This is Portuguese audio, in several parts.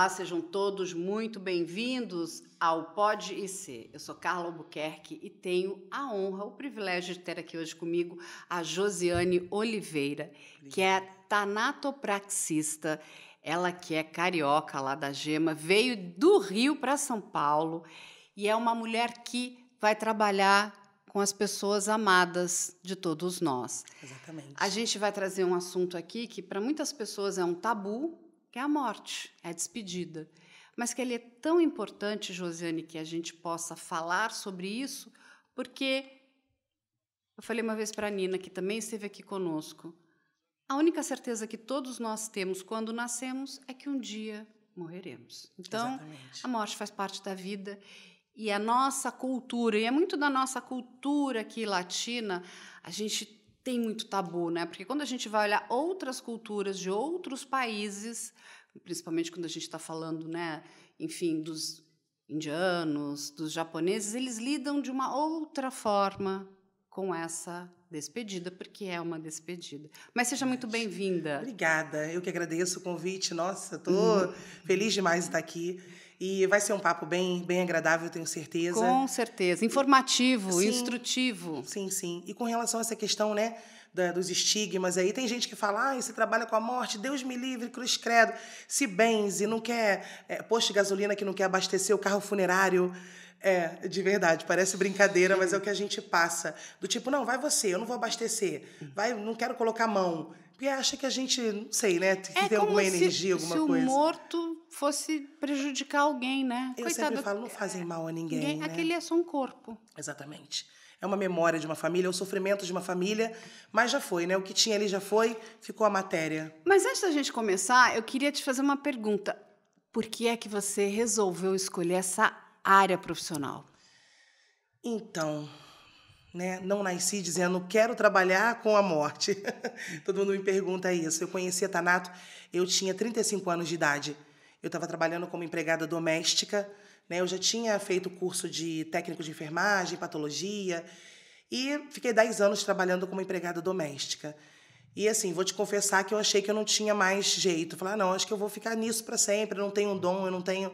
Olá, sejam todos muito bem-vindos ao Pode IC. Eu sou Carla Albuquerque e tenho a honra, o privilégio de ter aqui hoje comigo a Josiane Oliveira, que é tanatopraxista. Ela que é carioca lá da Gema, veio do Rio para São Paulo e é uma mulher que vai trabalhar com as pessoas amadas de todos nós. Exatamente. A gente vai trazer um assunto aqui que para muitas pessoas é um tabu, que é a morte, é a despedida. Mas que ele é tão importante, Josiane, que a gente possa falar sobre isso, porque eu falei uma vez para a Nina, que também esteve aqui conosco, a única certeza que todos nós temos quando nascemos é que um dia morreremos. Então, Exatamente. a morte faz parte da vida e a nossa cultura, e é muito da nossa cultura aqui latina, a gente tem muito tabu, né? Porque quando a gente vai olhar outras culturas de outros países, principalmente quando a gente está falando, né, enfim, dos indianos, dos japoneses, eles lidam de uma outra forma com essa despedida, porque é uma despedida. Mas seja muito bem-vinda. Obrigada, eu que agradeço o convite. Nossa, estou feliz demais de estar aqui. E vai ser um papo bem agradável, tenho certeza. Com certeza. Informativo, Sim, instrutivo. Sim, sim. E com relação a essa questão, né, dos estigmas aí, tem gente que fala, você trabalha com a morte, Deus me livre, cruz credo, se benze, não quer posto de gasolina que não quer abastecer o carro funerário. De verdade, parece brincadeira, mas é o que a gente passa. Do tipo, não, vai você, eu não vou abastecer. Vai, não quero colocar a mão. Porque acha que a gente, não sei, né, que tem alguma energia, alguma coisa. Se o morto fosse prejudicar alguém, né? Eu sempre falo, não fazem mal a ninguém, né? Aquele é só um corpo. Exatamente. É uma memória de uma família, é o sofrimento de uma família, mas já foi, né? O que tinha ali já foi, ficou a matéria. Mas antes da gente começar, eu queria te fazer uma pergunta. Por que é que você resolveu escolher essa área profissional? Então, né, não nasci dizendo quero trabalhar com a morte. Todo mundo me pergunta isso. Eu conheci a Tanato, eu tinha 35 anos de idade. Eu estava trabalhando como empregada doméstica, né? Eu já tinha feito curso de técnico de enfermagem, patologia, e fiquei 10 anos trabalhando como empregada doméstica. E assim, vou te confessar que eu achei que eu não tinha mais jeito. Falei, não, acho que eu vou ficar nisso para sempre, eu não tenho um dom, eu não tenho...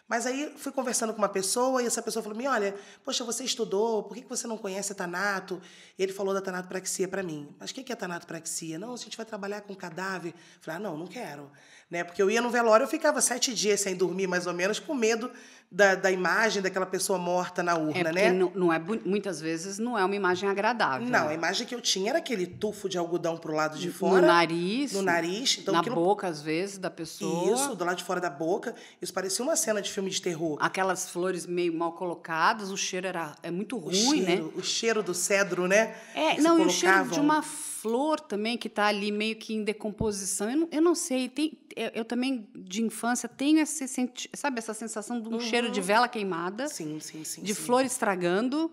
Mas aí fui conversando com uma pessoa e essa pessoa falou: olha, poxa, você estudou, por que você não conhece a Tanato? Ele falou da tanatopraxia para mim. Mas o que é tanatopraxia? Não, a gente vai trabalhar com cadáver. Falei, não quero. Né? Porque eu ia no velório, eu ficava 7 dias sem dormir, mais ou menos, com medo da imagem daquela pessoa morta na urna, né? Não é, muitas vezes não é uma imagem agradável. Não, a imagem que eu tinha era aquele tufo de algodão pro lado de fora. No nariz. No nariz. Então, na boca, às vezes, da pessoa. Isso, do lado de fora da boca. Isso parecia uma cena de filme de terror. Aquelas flores meio mal colocadas, o cheiro é muito ruim, né? O cheiro do cedro, né? E o cheiro de uma flor também que está ali meio que em decomposição. Eu não sei, eu também, de infância, tenho essa sensação de um cheiro de vela queimada. Sim. De flor estragando.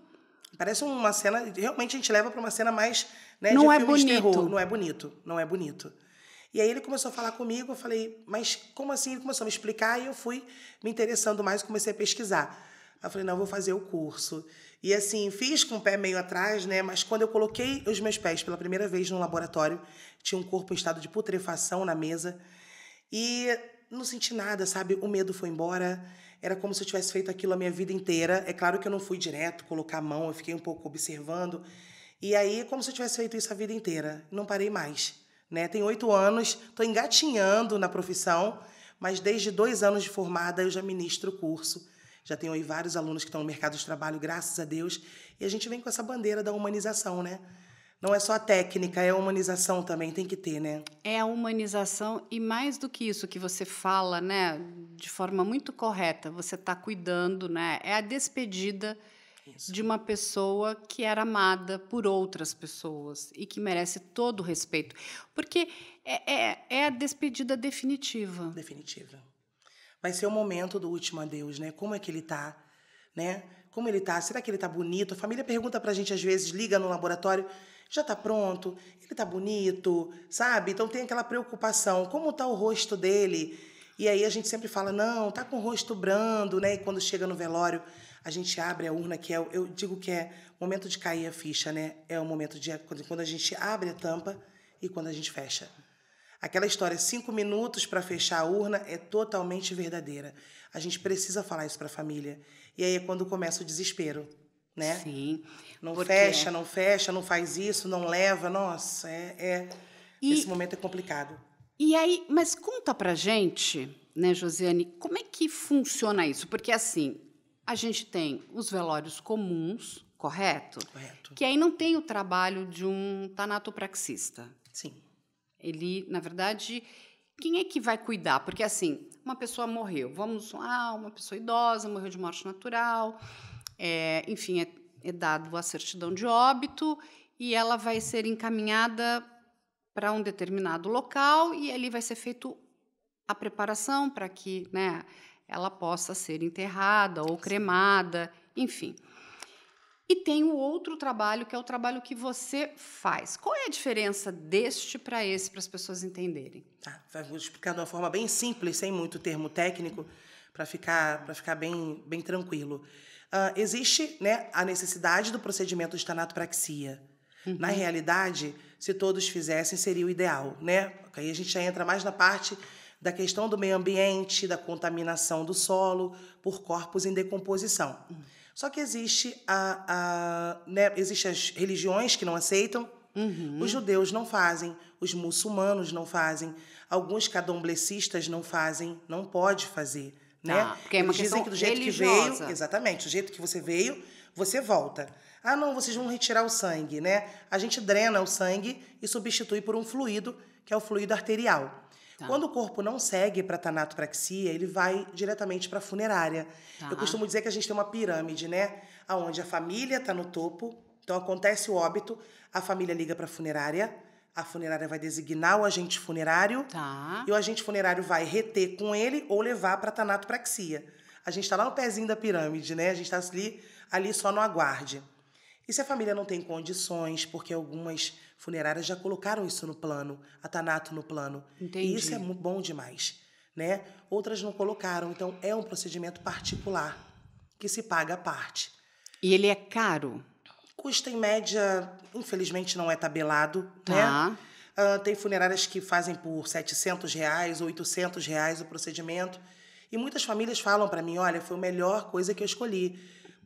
Parece uma cena... Realmente a gente leva para uma cena mais, né, não de é filme bonito. de terror. Não é bonito. E aí ele começou a falar comigo, eu falei, mas como assim? Ele começou a me explicar e eu fui me interessando mais, comecei a pesquisar. Aí eu falei, não, eu vou fazer o curso. E assim, fiz com o pé meio atrás, né? Mas quando eu coloquei os meus pés pela primeira vez no laboratório, tinha um corpo em estado de putrefação na mesa e não senti nada, sabe? O medo foi embora, era como se eu tivesse feito aquilo a minha vida inteira. É claro que eu não fui direto colocar a mão, eu fiquei um pouco observando. E aí, como se eu tivesse feito isso a vida inteira, não parei mais. Né? Tenho 8 anos, estou engatinhando na profissão, mas desde 2 anos de formada eu já ministro o curso. Já tenho aí vários alunos que estão no mercado de trabalho, graças a Deus. E a gente vem com essa bandeira da humanização, né? Não é só a técnica, é a humanização também, tem que ter, né? É a humanização e mais do que isso que você fala, né, de forma muito correta, você está cuidando, né? É a despedida de uma pessoa que era amada por outras pessoas e que merece todo o respeito. Porque é a despedida definitiva. Definitiva. Vai ser o momento do último adeus, né? Como é que ele tá, né? Como ele tá? Será que ele tá bonito? A família pergunta pra gente, às vezes, liga no laboratório, já tá pronto? Ele tá bonito? Sabe? Então tem aquela preocupação, como tá o rosto dele? E aí a gente sempre fala, não, tá com o rosto brando, né? E quando chega no velório, a gente abre a urna, que eu digo que é o momento de cair a ficha, né? É o momento de quando a gente abre a tampa e quando a gente fecha. Aquela história, 5 minutos para fechar a urna, é totalmente verdadeira. A gente precisa falar isso para a família. E aí é quando começa o desespero, né? Sim. Não Porque... fecha, não fecha, não faz isso, não leva. Nossa, esse momento é complicado. E aí, mas conta pra gente, né, Josiane, como é que funciona isso? Porque, assim, a gente tem os velórios comuns, correto? Correto. Que aí não tem o trabalho de um tanatopraxista. Sim. Ele, na verdade, quem é que vai cuidar? Porque, assim, uma pessoa morreu, uma pessoa idosa morreu de morte natural, enfim, é dado a certidão de óbito e ela vai ser encaminhada para um determinado local e ali vai ser feito a preparação para que, né, ela possa ser enterrada ou cremada, enfim. E tem o outro trabalho, que é o trabalho que você faz. Qual é a diferença deste para esse, para as pessoas entenderem? Tá, vou explicar de uma forma bem simples, sem muito termo técnico, para ficar bem tranquilo. Existe, né, a necessidade do procedimento de tanatopraxia. Na realidade, se todos fizessem, seria o ideal, né? Aí a gente já entra mais na parte da questão do meio ambiente, da contaminação do solo por corpos em decomposição. Só que existe existem as religiões que não aceitam, os judeus não fazem, os muçulmanos não fazem, alguns candomblecistas não fazem, não pode fazer, né? Porque é uma Eles dizem que do jeito religiosa. que veio, exatamente, do jeito que você veio, você volta. Ah, não, vocês vão retirar o sangue, né? A gente drena o sangue e substitui por um fluido, que é o fluido arterial. Tá. Quando o corpo não segue para tanatopraxia, ele vai diretamente para a funerária. Tá. Eu costumo dizer que a gente tem uma pirâmide, né? Onde a família está no topo, então acontece o óbito, a família liga para a funerária vai designar o agente funerário, tá, e o agente funerário vai reter com ele ou levar para tanatopraxia. A gente está lá no pezinho da pirâmide, né? A gente está ali só no aguarde. E se a família não tem condições, porque algumas funerárias já colocaram isso no plano, a tanato no plano. Entendi. E isso é bom demais, né? Outras não colocaram, então é um procedimento particular que se paga à parte. E ele é caro? Custa em média, infelizmente não é tabelado, tá, né? Tem funerárias que fazem por R$700, R$800 o procedimento. E muitas famílias falam para mim, olha, foi a melhor coisa que eu escolhi.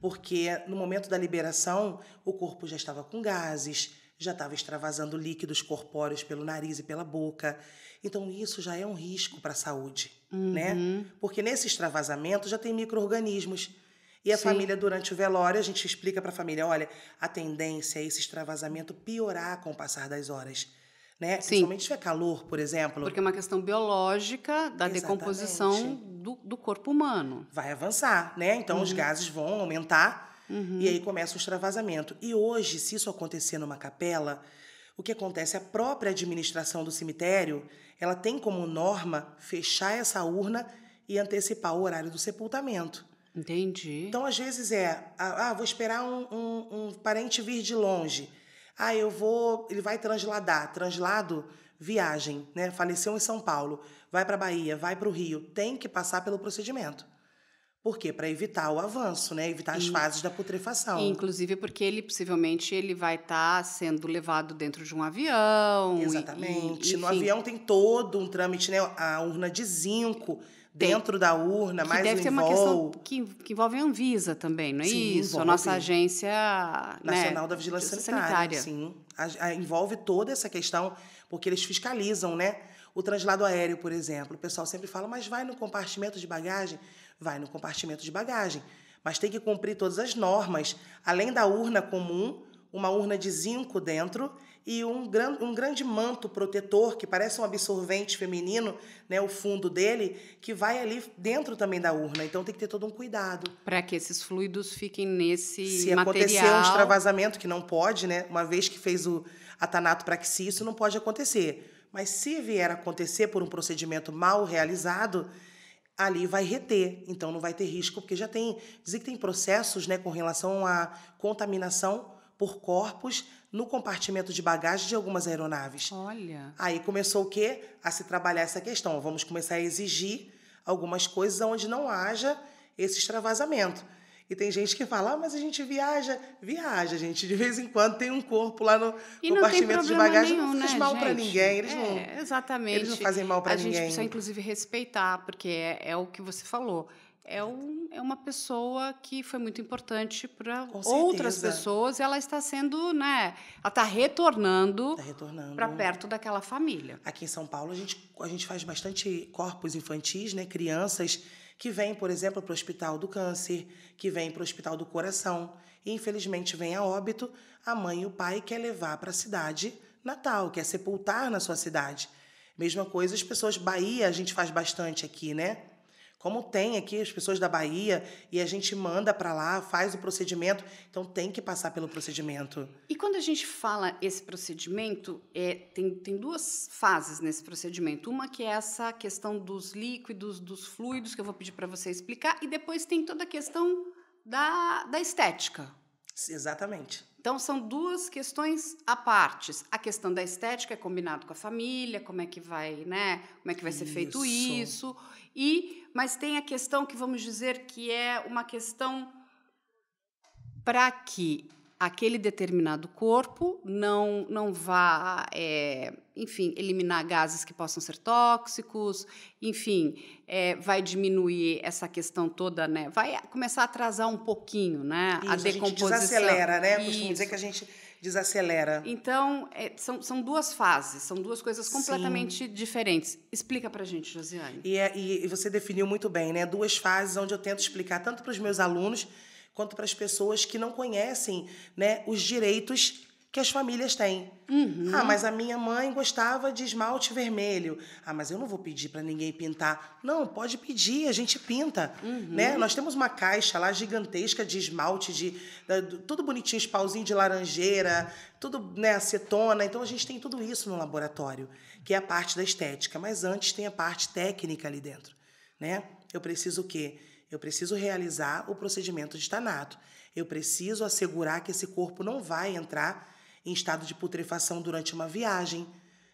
Porque no momento da liberação, o corpo já estava com gases, já estava extravasando líquidos corpóreos pelo nariz e pela boca. Então, isso já é um risco para a saúde, né? Porque nesse extravasamento já tem micro-organismos. E a família, durante o velório, a gente explica para a família, olha, a tendência é esse extravasamento piorar com o passar das horas. Né? Principalmente se tiver calor, por exemplo. Porque é uma questão biológica da decomposição do corpo humano. Vai avançar, né? Então os gases vão aumentar e aí começa o extravasamento. E hoje, se isso acontecer numa capela, o que acontece? A própria administração do cemitério, ela tem como norma fechar essa urna e antecipar o horário do sepultamento. Entendi. Então, às vezes vou esperar um parente vir de longe. Ele vai transladar. Translado, viagem, né? Faleceu em São Paulo, vai para a Bahia, vai para o Rio. Tem que passar pelo procedimento. Por quê? Para evitar o avanço, né? Evitar as fases da putrefação. Inclusive porque possivelmente ele vai estar sendo levado dentro de um avião. Exatamente. No avião tem todo um trâmite, né? A urna de zinco dentro da urna, mais deve ter uma questão que envolve a Anvisa também, não é isso? Envolve. A nossa agência nacional da vigilância sanitária. Sim, envolve toda essa questão, porque eles fiscalizam, né? O translado aéreo, por exemplo. O pessoal sempre fala, mas vai no compartimento de bagagem? Vai no compartimento de bagagem. Mas tem que cumprir todas as normas. Além da urna comum, uma urna de zinco dentro e um grande manto protetor, que parece um absorvente feminino, né, o fundo dele, que vai ali dentro também da urna. Então, tem que ter todo um cuidado. Para que esses fluidos fiquem nesse material. Se acontecer um extravasamento, que não pode, né, uma vez que fez a tanatopraxia, isso não pode acontecer. Mas se vier a acontecer por um procedimento mal realizado, ali vai reter, então não vai ter risco, porque dizem que tem processos, né, com relação à contaminação por corpos no compartimento de bagagem de algumas aeronaves. Olha. Aí começou o quê? A se trabalhar essa questão. Vamos começar a exigir algumas coisas onde não haja esse extravasamento. E tem gente que fala, mas a gente viaja. Viaja, gente. De vez em quando tem um corpo lá no compartimento de bagagem. Nenhum, não faz né, mal para gente? ninguém. Exatamente. Eles não fazem mal para A gente ninguém. precisa, inclusive, respeitar, porque é o que você falou. É uma pessoa que foi muito importante para outras pessoas e ela está sendo, né? Ela está retornando para perto daquela família. Aqui em São Paulo, a gente faz bastante corpos infantis, né? Crianças que vêm, por exemplo, para o Hospital do Câncer, que vêm para o Hospital do Coração. E, infelizmente, vem a óbito, a mãe e o pai quer levar para a cidade natal, quer sepultar na sua cidade. Mesma coisa, as pessoas Bahia, a gente faz bastante aqui, né? Como tem aqui as pessoas da Bahia e a gente manda para lá, faz o procedimento, então tem que passar pelo procedimento. E quando a gente fala esse procedimento, tem duas fases nesse procedimento. Uma que é essa questão dos líquidos, dos fluidos, que eu vou pedir para você explicar, e depois tem toda a questão da estética. Exatamente. Então, são duas questões à parte. A questão da estética é combinado com a família, como é que vai, né? Como é que vai ser feito isso. Mas tem a questão que vamos dizer que é uma questão para que aquele determinado corpo não vá, enfim, eliminar gases que possam ser tóxicos, enfim, vai diminuir essa questão toda, né? Vai começar a atrasar um pouquinho, né? Isso, a decomposição. A gente desacelera, né? Costumo dizer que a gente desacelera. Então, são duas fases, são duas coisas completamente diferentes. Explica pra gente, Josiane. E você definiu muito bem, né? Duas fases onde eu tento explicar tanto para os meus alunos quanto para as pessoas que não conhecem, né, os direitos que as famílias têm. Ah, mas a minha mãe gostava de esmalte vermelho. Ah, mas eu não vou pedir para ninguém pintar. Não, pode pedir, a gente pinta. Né? Nós temos uma caixa lá gigantesca de esmalte, tudo bonitinho, espauzinho de laranjeira, tudo, né, acetona. Então, a gente tem tudo isso no laboratório, que é a parte da estética. Mas antes tem a parte técnica ali dentro. Né? Eu preciso o quê? Eu preciso realizar o procedimento de Thanato. Eu preciso assegurar que esse corpo não vai entrar em estado de putrefação durante uma viagem,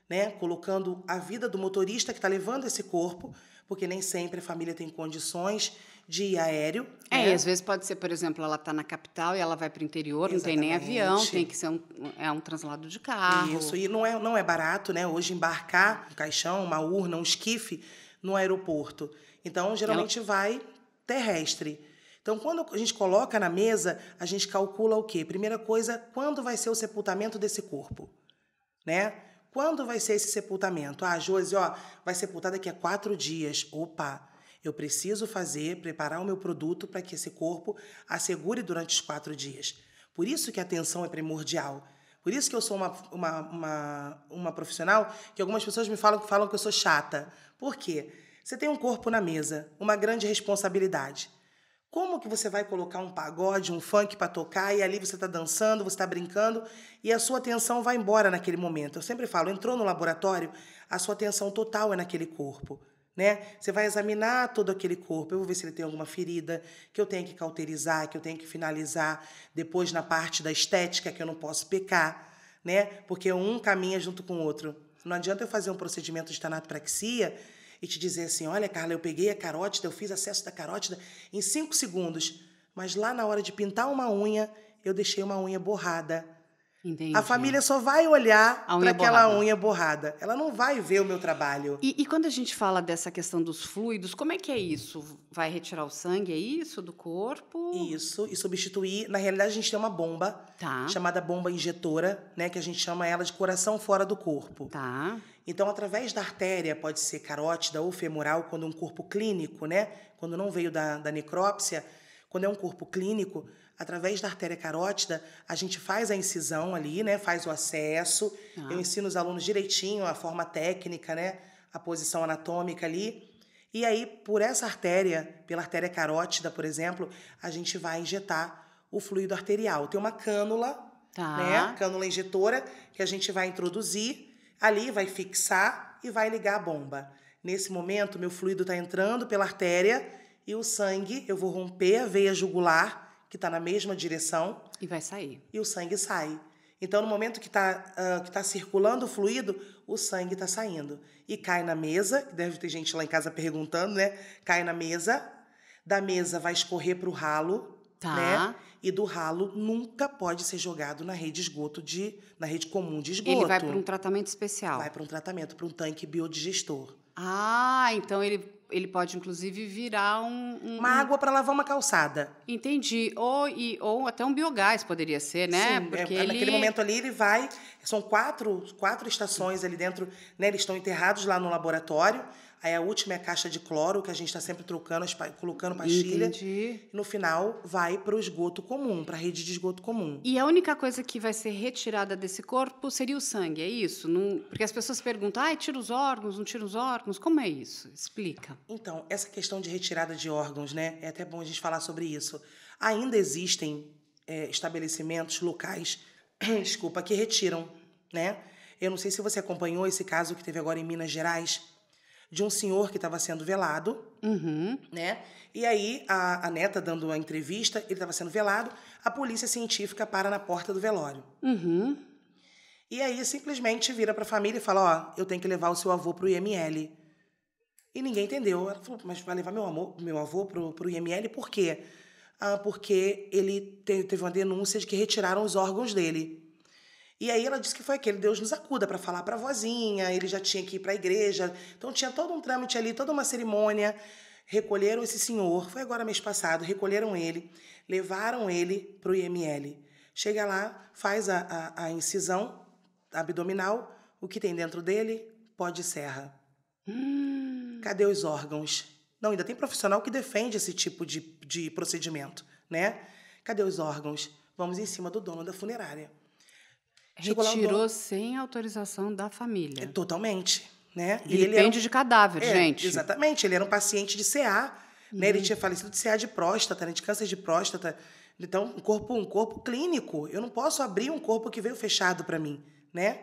né? Colocando a vida do motorista que está levando esse corpo, porque nem sempre a família tem condições de ir aéreo. Né? E às vezes pode ser, por exemplo, ela está na capital e ela vai para o interior, não tem nem avião, tem que ser um translado de carro. Isso, e não é barato, né? Hoje embarcar um caixão, uma urna, um esquife no aeroporto. Então, geralmente vai terrestre. Então, quando a gente coloca na mesa, a gente calcula o quê? Primeira coisa, quando vai ser o sepultamento desse corpo? Né? Quando vai ser esse sepultamento? Ah, Josi, vai sepultar daqui a 4 dias. Opa, eu preciso preparar o meu produto para que esse corpo assegure durante os 4 dias. Por isso que a atenção é primordial. Por isso que eu sou uma profissional que algumas pessoas me falam que eu sou chata. Por quê? Você tem um corpo na mesa, uma grande responsabilidade. Como que você vai colocar um pagode, um funk para tocar e ali você está dançando, você está brincando e a sua atenção vai embora naquele momento? Eu sempre falo, entrou no laboratório, a sua atenção total é naquele corpo. Né? Você vai examinar todo aquele corpo, eu vou ver se ele tem alguma ferida, que eu tenho que cauterizar, que eu tenho que finalizar, depois na parte da estética que eu não posso pecar, né? Porque um caminha junto com o outro. Não adianta eu fazer um procedimento de tanatopraxia e te dizer assim, olha, Carla, eu peguei a carótida, eu fiz acesso da carótida em 5 segundos, mas lá na hora de pintar uma unha, eu deixei uma unha borrada. Entendi. A família só vai olhar para aquela unha borrada. Ela não vai ver o meu trabalho. E quando a gente fala dessa questão dos fluidos, como é que é isso? Vai retirar o sangue, é isso, do corpo? Isso, e substituir. Na realidade, a gente tem uma bomba chamada bomba injetora, né, que a gente chama ela de coração fora do corpo. Tá. Então, através da artéria, pode ser carótida ou femoral, quando é um corpo clínico, né? Quando não veio da necrópsia, quando é um corpo clínico, através da artéria carótida, a gente faz a incisão ali, né? Faz o acesso. Eu ensino os alunos direitinho a forma técnica, né? A posição anatômica ali. E aí, por essa artéria, pela artéria carótida, por exemplo, a gente vai injetar o fluido arterial. Tem uma cânula, né? Cânula injetora, que a gente vai introduzir. Ali vai fixar e vai ligar a bomba. Nesse momento, meu fluido está entrando pela artéria e o sangue, eu vou romper a veia jugular, que está na mesma direção. E vai sair. E o sangue sai. Então, no momento que tá circulando o fluido, o sangue está saindo. E cai na mesa, que deve ter gente lá em casa perguntando, né? Cai na mesa. Da mesa vai escorrer para o ralo, né? E do ralo nunca pode ser jogado na rede na rede comum de esgoto. Ele vai para um tratamento especial. Vai para um tratamento, para um tanque biodigestor. Então ele pode, inclusive, virar uma água para lavar uma calçada. Entendi. Ou até um biogás poderia ser, né? Sim, porque naquele momento ali ele vai... São quatro estações ali dentro, né? Eles estão enterrados lá no laboratório. Aí a última é a caixa de cloro, que a gente está sempre trocando, colocando pastilha. Entendi. E no final vai para o esgoto comum, para a rede de esgoto comum. E a única coisa que vai ser retirada desse corpo seria o sangue, é isso? Não, porque as pessoas perguntam, tira os órgãos, não tira os órgãos? Como é isso? Explica. Então, essa questão de retirada de órgãos, né? É até bom a gente falar sobre isso. Ainda existem estabelecimentos locais, desculpa, que retiram, né? Eu não sei se você acompanhou esse caso que teve agora em Minas Gerais, de um senhor que estava sendo velado, né? E aí, a neta dando a entrevista, ele estava sendo velado, a polícia científica para na porta do velório. E aí, simplesmente, vira para a família e fala, eu tenho que levar o seu avô para o IML. E ninguém entendeu. Ela falou, mas vai levar meu avô para o IML por quê? Porque ele teve uma denúncia de que retiraram os órgãos dele. E aí ela disse que foi aquele Deus nos acuda para falar para a vozinha, ele já tinha que ir para a igreja. Então tinha todo um trâmite ali, toda uma cerimônia. Recolheram esse senhor, foi agora mês passado, recolheram ele, levaram ele para o IML. Chega lá, faz a incisão abdominal, o que tem dentro dele? Pó de serra. Cadê os órgãos? Não, ainda tem profissional que defende esse tipo de procedimento, né? Cadê os órgãos? Vamos em cima do dono da funerária. Retirou sem autorização da família. Totalmente, né? E ele depende de cadáver, gente. Exatamente, ele era um paciente de CA, né? Ele tinha falecido de CA de próstata, né? De câncer de próstata. Então, um corpo clínico. Eu não posso abrir um corpo que veio fechado para mim, né?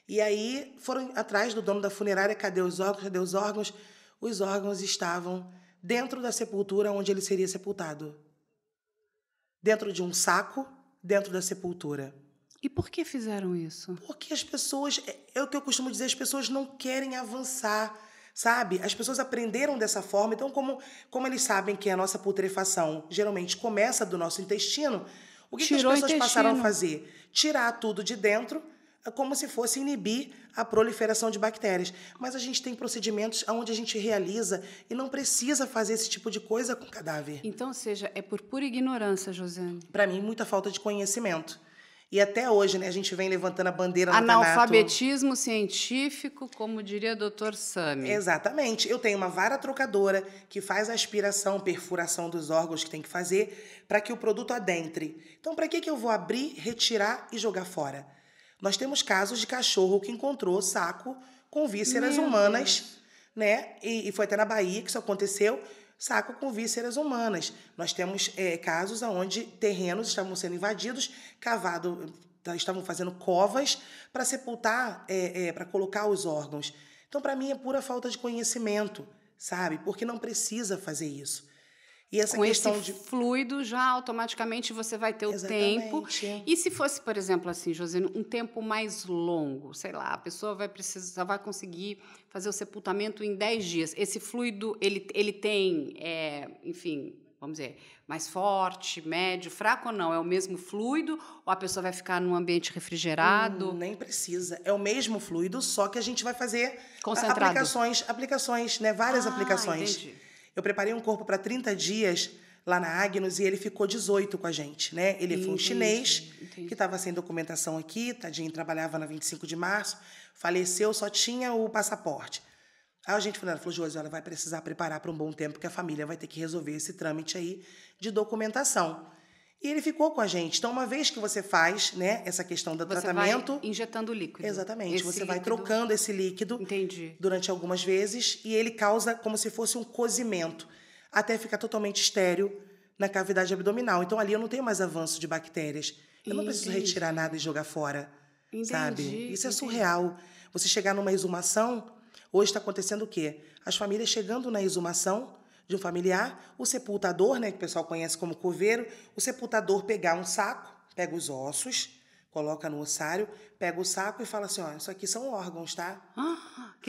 E aí foram atrás do dono da funerária, cadê os órgãos? Cadê os órgãos? Os órgãos estavam dentro da sepultura onde ele seria sepultado. Dentro de um saco, dentro da sepultura. E por que fizeram isso? Porque as pessoas, é o que eu costumo dizer, as pessoas não querem avançar, sabe? As pessoas aprenderam dessa forma, então como eles sabem que a nossa putrefação geralmente começa do nosso intestino, o que as pessoas passaram a fazer? Tirar tudo de dentro, como se fosse inibir a proliferação de bactérias. Mas a gente tem procedimentos onde a gente realiza e não precisa fazer esse tipo de coisa com cadáver. Então, ou seja, é por pura ignorância, Josiane? Para mim, muita falta de conhecimento. E até hoje, né, a gente vem levantando a bandeira no analfabetismo científico, como diria o Dr. Sami. Exatamente. Eu tenho uma vara trocadora que faz a aspiração, perfuração dos órgãos que tem que fazer para que o produto adentre. Então, para que eu vou abrir, retirar e jogar fora? Nós temos casos de cachorro que encontrou saco com vísceras humanas, né? E foi até na Bahia que isso aconteceu, saco com vísceras humanas. Nós temos casos onde terrenos estavam sendo invadidos, estavam fazendo covas para sepultar, para colocar os órgãos. Então, para mim, é pura falta de conhecimento, sabe? Porque não precisa fazer isso. E essa com questão esse fluido, já automaticamente você vai ter o tempo. E se fosse, por exemplo, assim, José, um tempo mais longo, sei lá, a pessoa vai conseguir fazer o sepultamento em 10 dias. Esse fluido, ele tem, enfim, vamos dizer, mais forte, médio, fraco ou não? É o mesmo fluido? Ou a pessoa vai ficar num ambiente refrigerado? Nem precisa. É o mesmo fluido, só que a gente vai fazer aplicações, né? Várias aplicações. Entendi. Eu preparei um corpo para 30 dias lá na Agnus e ele ficou 18 com a gente, né? Ele foi um chinês que estava sem documentação aqui, tadinho, trabalhava na 25 de março, faleceu, só tinha o passaporte. Aí a gente falou, Josi, ela vai precisar preparar para um bom tempo, porque a família vai ter que resolver esse trâmite aí de documentação. E ele ficou com a gente. Então, uma vez que você faz, né, essa questão do tratamento... Vai injetando líquido. Exatamente. Você vai trocando esse líquido durante algumas vezes e ele causa como se fosse um cozimento, até ficar totalmente estéril na cavidade abdominal. Então, ali eu não tenho mais avanço de bactérias. Eu não preciso retirar nada e jogar fora, sabe? Isso é surreal. Você chegar numa exumação, hoje está acontecendo o quê? As famílias chegando na exumação de um familiar, o sepultador, né, que o pessoal conhece como coveiro, o sepultador pegar um saco, pega os ossos, coloca no ossário, pega o saco e fala assim, ó, isso aqui são órgãos, tá?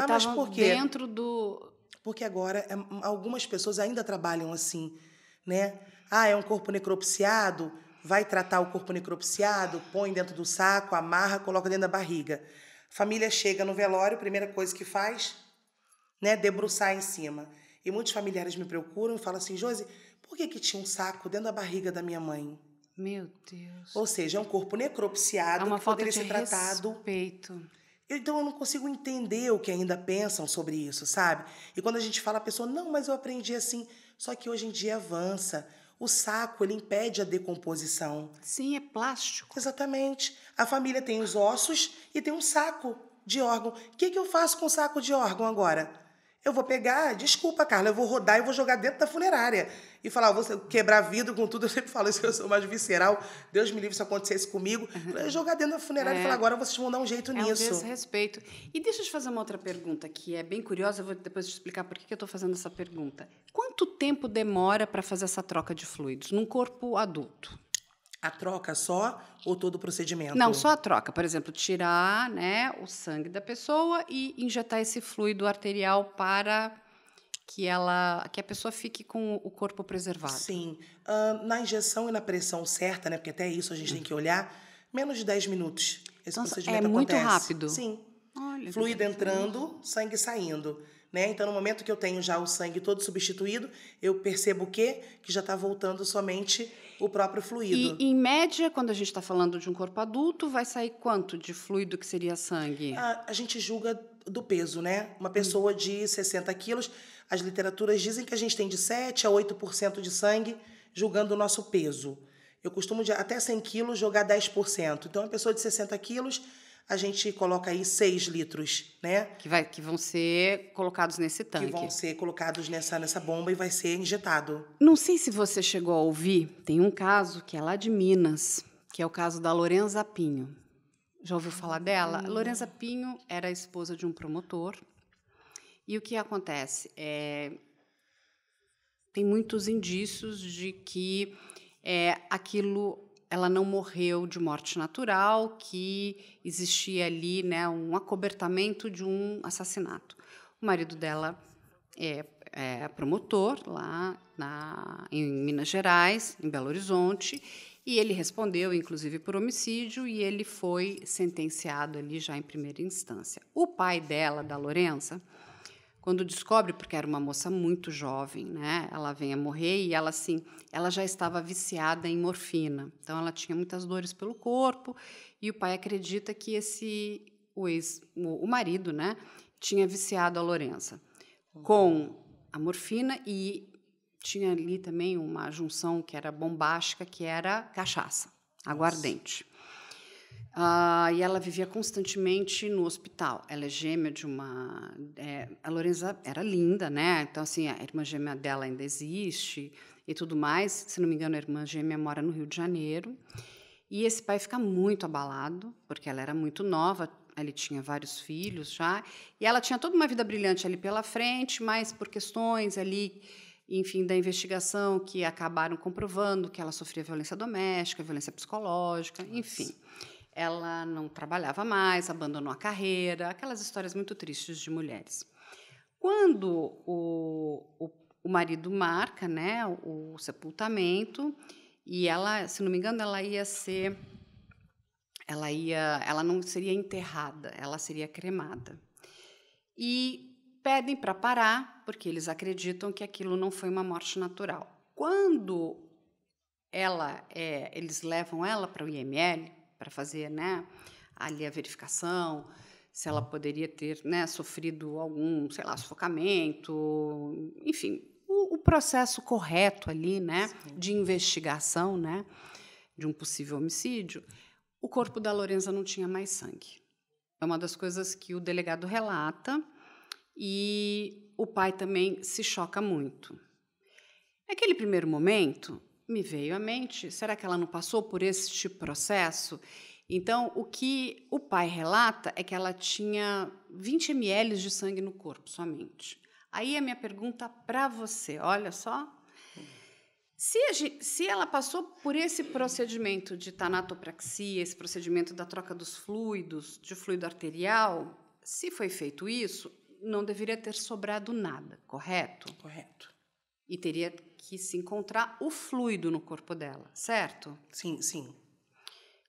Mas por quê? Dentro do... Porque agora algumas pessoas ainda trabalham assim, né? Ah, é um corpo necropsiado, vai tratar o corpo necropsiado, põe dentro do saco, amarra, coloca dentro da barriga. A família chega no velório, a primeira coisa que faz, né, debruçar em cima. E muitos familiares me procuram e falam assim, Josi, por que tinha um saco dentro da barriga da minha mãe? Meu Deus. Ou seja, é um corpo necropsiado É uma que falta poderia de ser tratado. respeito. Então eu não consigo entender o que ainda pensam sobre isso, sabe? E quando a gente fala, a pessoa, não, mas eu aprendi assim. Só que hoje em dia avança. O saco, ele impede a decomposição. Sim, é plástico. Exatamente. A família tem os ossos e tem um saco de órgão. O que eu faço com o saco de órgão agora? Eu vou pegar, desculpa, Carla, eu vou rodar e vou jogar dentro da funerária. E falar, vou quebrar vidro com tudo, eu sempre falo isso, que eu sou mais visceral. Deus me livre se acontecesse comigo. Eu jogar dentro da funerária e falar, agora vocês vão dar um jeito É um nisso. desrespeito. E deixa eu te fazer uma outra pergunta, que é bem curiosa, eu vou depois te explicar por que eu estou fazendo essa pergunta. Quanto tempo demora para fazer essa troca de fluidos num corpo adulto? A troca só ou todo o procedimento? Não, só a troca. Por exemplo, tirar, né, o sangue da pessoa e injetar esse fluido arterial para que a pessoa fique com o corpo preservado. Sim. Na injeção e na pressão certa, né? Porque até isso a gente tem que olhar, menos de 10 minutos. Esse Então, procedimento é muito acontece. rápido? Sim. Olha, Fluido entrando, sangue saindo. Né? Então, no momento que eu tenho já o sangue todo substituído, eu percebo o quê? Que já está voltando somente o próprio fluido. E, em média, quando a gente está falando de um corpo adulto, vai sair quanto de fluido que seria sangue? A gente julga do peso, né? Uma pessoa de 60 quilos, as literaturas dizem que a gente tem de 7 a 8% de sangue, julgando o nosso peso. Eu costumo, até 100 quilos, jogar 10%. Então, uma pessoa de 60 quilos, a gente coloca aí 6 litros, né? Que vão ser colocados nesse tanque. Que vão ser colocados nessa bomba e vai ser injetado. Não sei se você chegou a ouvir, tem um caso que é lá de Minas, que é o caso da Lorenza Pinho. Já ouviu falar dela? Lorenza Pinho era a esposa de um promotor. E o que acontece? Tem muitos indícios de que ela não morreu de morte natural, que existia ali, né, um acobertamento de um assassinato. O marido dela é promotor lá em Minas Gerais, em Belo Horizonte, e ele respondeu, inclusive, por homicídio, e ele foi sentenciado ali já em primeira instância. O pai dela, da Lorenza, quando descobre, porque era uma moça muito jovem, né, ela vem a morrer e ela, assim, ela já estava viciada em morfina. Então, ela tinha muitas dores pelo corpo e o pai acredita que o marido, né, tinha viciado a Lorenza com a morfina e tinha ali também uma junção que era bombástica, que era cachaça, aguardente. E ela vivia constantemente no hospital. Ela é gêmea de uma... a Lorenza era linda, né? Então, assim, a irmã gêmea dela ainda existe e tudo mais. Se não me engano, a irmã gêmea mora no Rio de Janeiro. E esse pai fica muito abalado, porque ela era muito nova, ele tinha vários filhos já, e ela tinha toda uma vida brilhante ali pela frente, mas por questões ali, enfim, da investigação, que acabaram comprovando que ela sofria violência doméstica, violência psicológica, enfim. Ela não trabalhava mais, abandonou a carreira, aquelas histórias muito tristes de mulheres. Quando o marido marca, né, o sepultamento, e ela, se não me engano, ela não seria enterrada, ela seria cremada. E pedem para parar, porque eles acreditam que aquilo não foi uma morte natural. Quando eles levam ela para o IML, para fazer, né, ali a verificação, se ela poderia ter, né, sofrido algum, sei lá, sufocamento, enfim, o processo correto ali, né, de investigação, né, de um possível homicídio, o corpo da Lorenza não tinha mais sangue. É uma das coisas que o delegado relata e o pai também se choca muito. Naquele primeiro momento, me veio à mente, será que ela não passou por este processo? Então, o que o pai relata é que ela tinha 20 ml de sangue no corpo, somente. Aí a minha pergunta para você, olha só. Se ela passou por esse procedimento de tanatopraxia, esse procedimento da troca dos fluidos, de fluido arterial, se foi feito isso, não deveria ter sobrado nada, correto? Correto. E teria que se encontrar o fluido no corpo dela, certo? Sim, sim.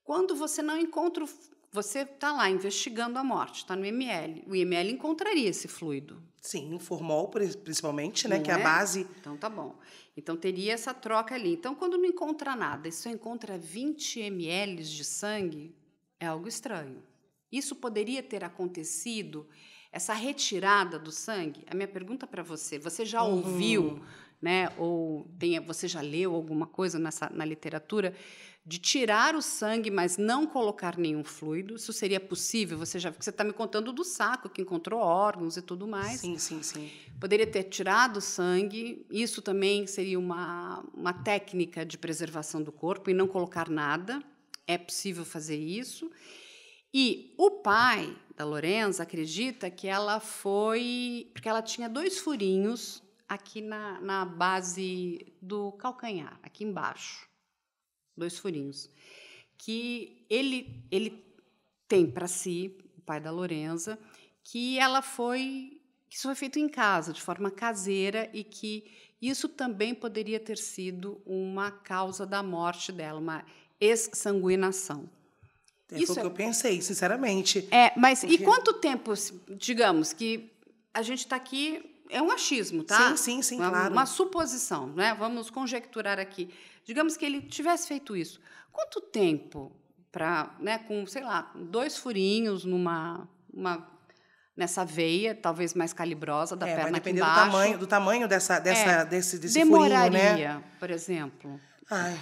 Quando você não encontra, você está lá investigando a morte, está no IML. O IML encontraria esse fluido. Sim, o formol, principalmente, né? Não Que é a base. Então, tá bom. Então, teria essa troca ali. Então, quando não encontra nada e só encontra 20 ml de sangue, é algo estranho. Isso poderia ter acontecido, essa retirada do sangue? A minha pergunta para você, você já ouviu, né, ou você já leu alguma coisa na literatura de tirar o sangue, mas não colocar nenhum fluido? Isso seria possível? Porque você está me contando do saco, que encontrou órgãos e tudo mais. Sim, sim, sim. Poderia ter tirado o sangue, isso também seria uma técnica de preservação do corpo, e não colocar nada. É possível fazer isso. E o pai da Lorenza acredita que ela foi... Porque ela tinha 2 furinhos aqui na base do calcanhar, aqui embaixo. 2 furinhos. Que ele tem para si, o pai da Lorenza, que isso foi feito em casa, de forma caseira, e que isso também poderia ter sido uma causa da morte dela, uma exsanguinação. Foi o que eu pensei, sinceramente. Mas e quanto tempo, digamos, que a gente está aqui, é um achismo, tá? Sim, claro. Uma suposição, né? Vamos conjecturar aqui. Digamos que ele tivesse feito isso. Quanto tempo para, né, com, sei lá, 2 furinhos nessa veia, talvez mais calibrosa, da perna aqui embaixo? Vai depender do tamanho desse demoraria, furinho, né? Por exemplo...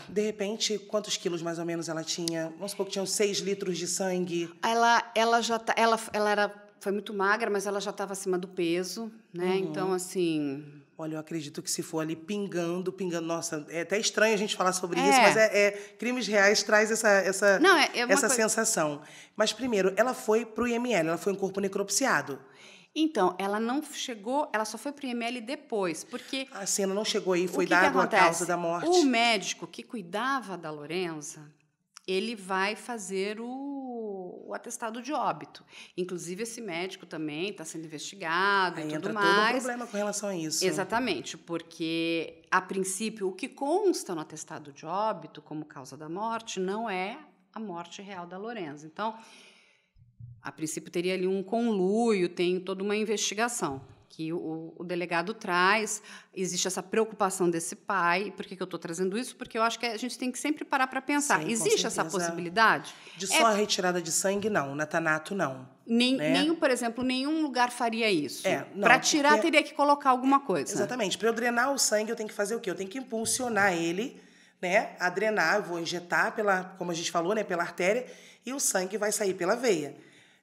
de repente, quantos quilos mais ou menos ela tinha? Vamos supor que tinham 6 litros de sangue. Ela foi muito magra, mas ela já estava acima do peso, né? Então, assim... Olha, eu acredito que se for ali pingando... Nossa, é até estranho a gente falar sobre isso, mas Crimes Reais traz essa sensação. Mas, primeiro, ela foi para o IML, ela foi um corpo necropsiado. Então, ela não chegou, ela só foi para o IML depois, porque... A cena não chegou aí, foi dado a causa da morte. O médico que cuidava da Lorenza, ele vai fazer o atestado de óbito. Inclusive, esse médico também está sendo investigado e tudo mais. Entra todo um problema com relação a isso. Exatamente, porque, a princípio, o que consta no atestado de óbito como causa da morte não é a morte real da Lorenza. Então... A princípio, teria ali um conluio, tem toda uma investigação que o delegado traz. Existe essa preocupação desse pai. Por que eu estou trazendo isso? Porque eu acho que a gente tem que sempre parar para pensar. Sim, existe essa possibilidade? De só a retirada de sangue, não. Na Tanato, não. Por exemplo, nenhum lugar faria isso. Para tirar, teria que colocar alguma coisa. Exatamente. Para eu drenar o sangue, eu tenho que fazer o quê? Eu tenho que impulsionar ele, né, a drenar. Eu vou injetar, como a gente falou, né, pela artéria, e o sangue vai sair pela veia.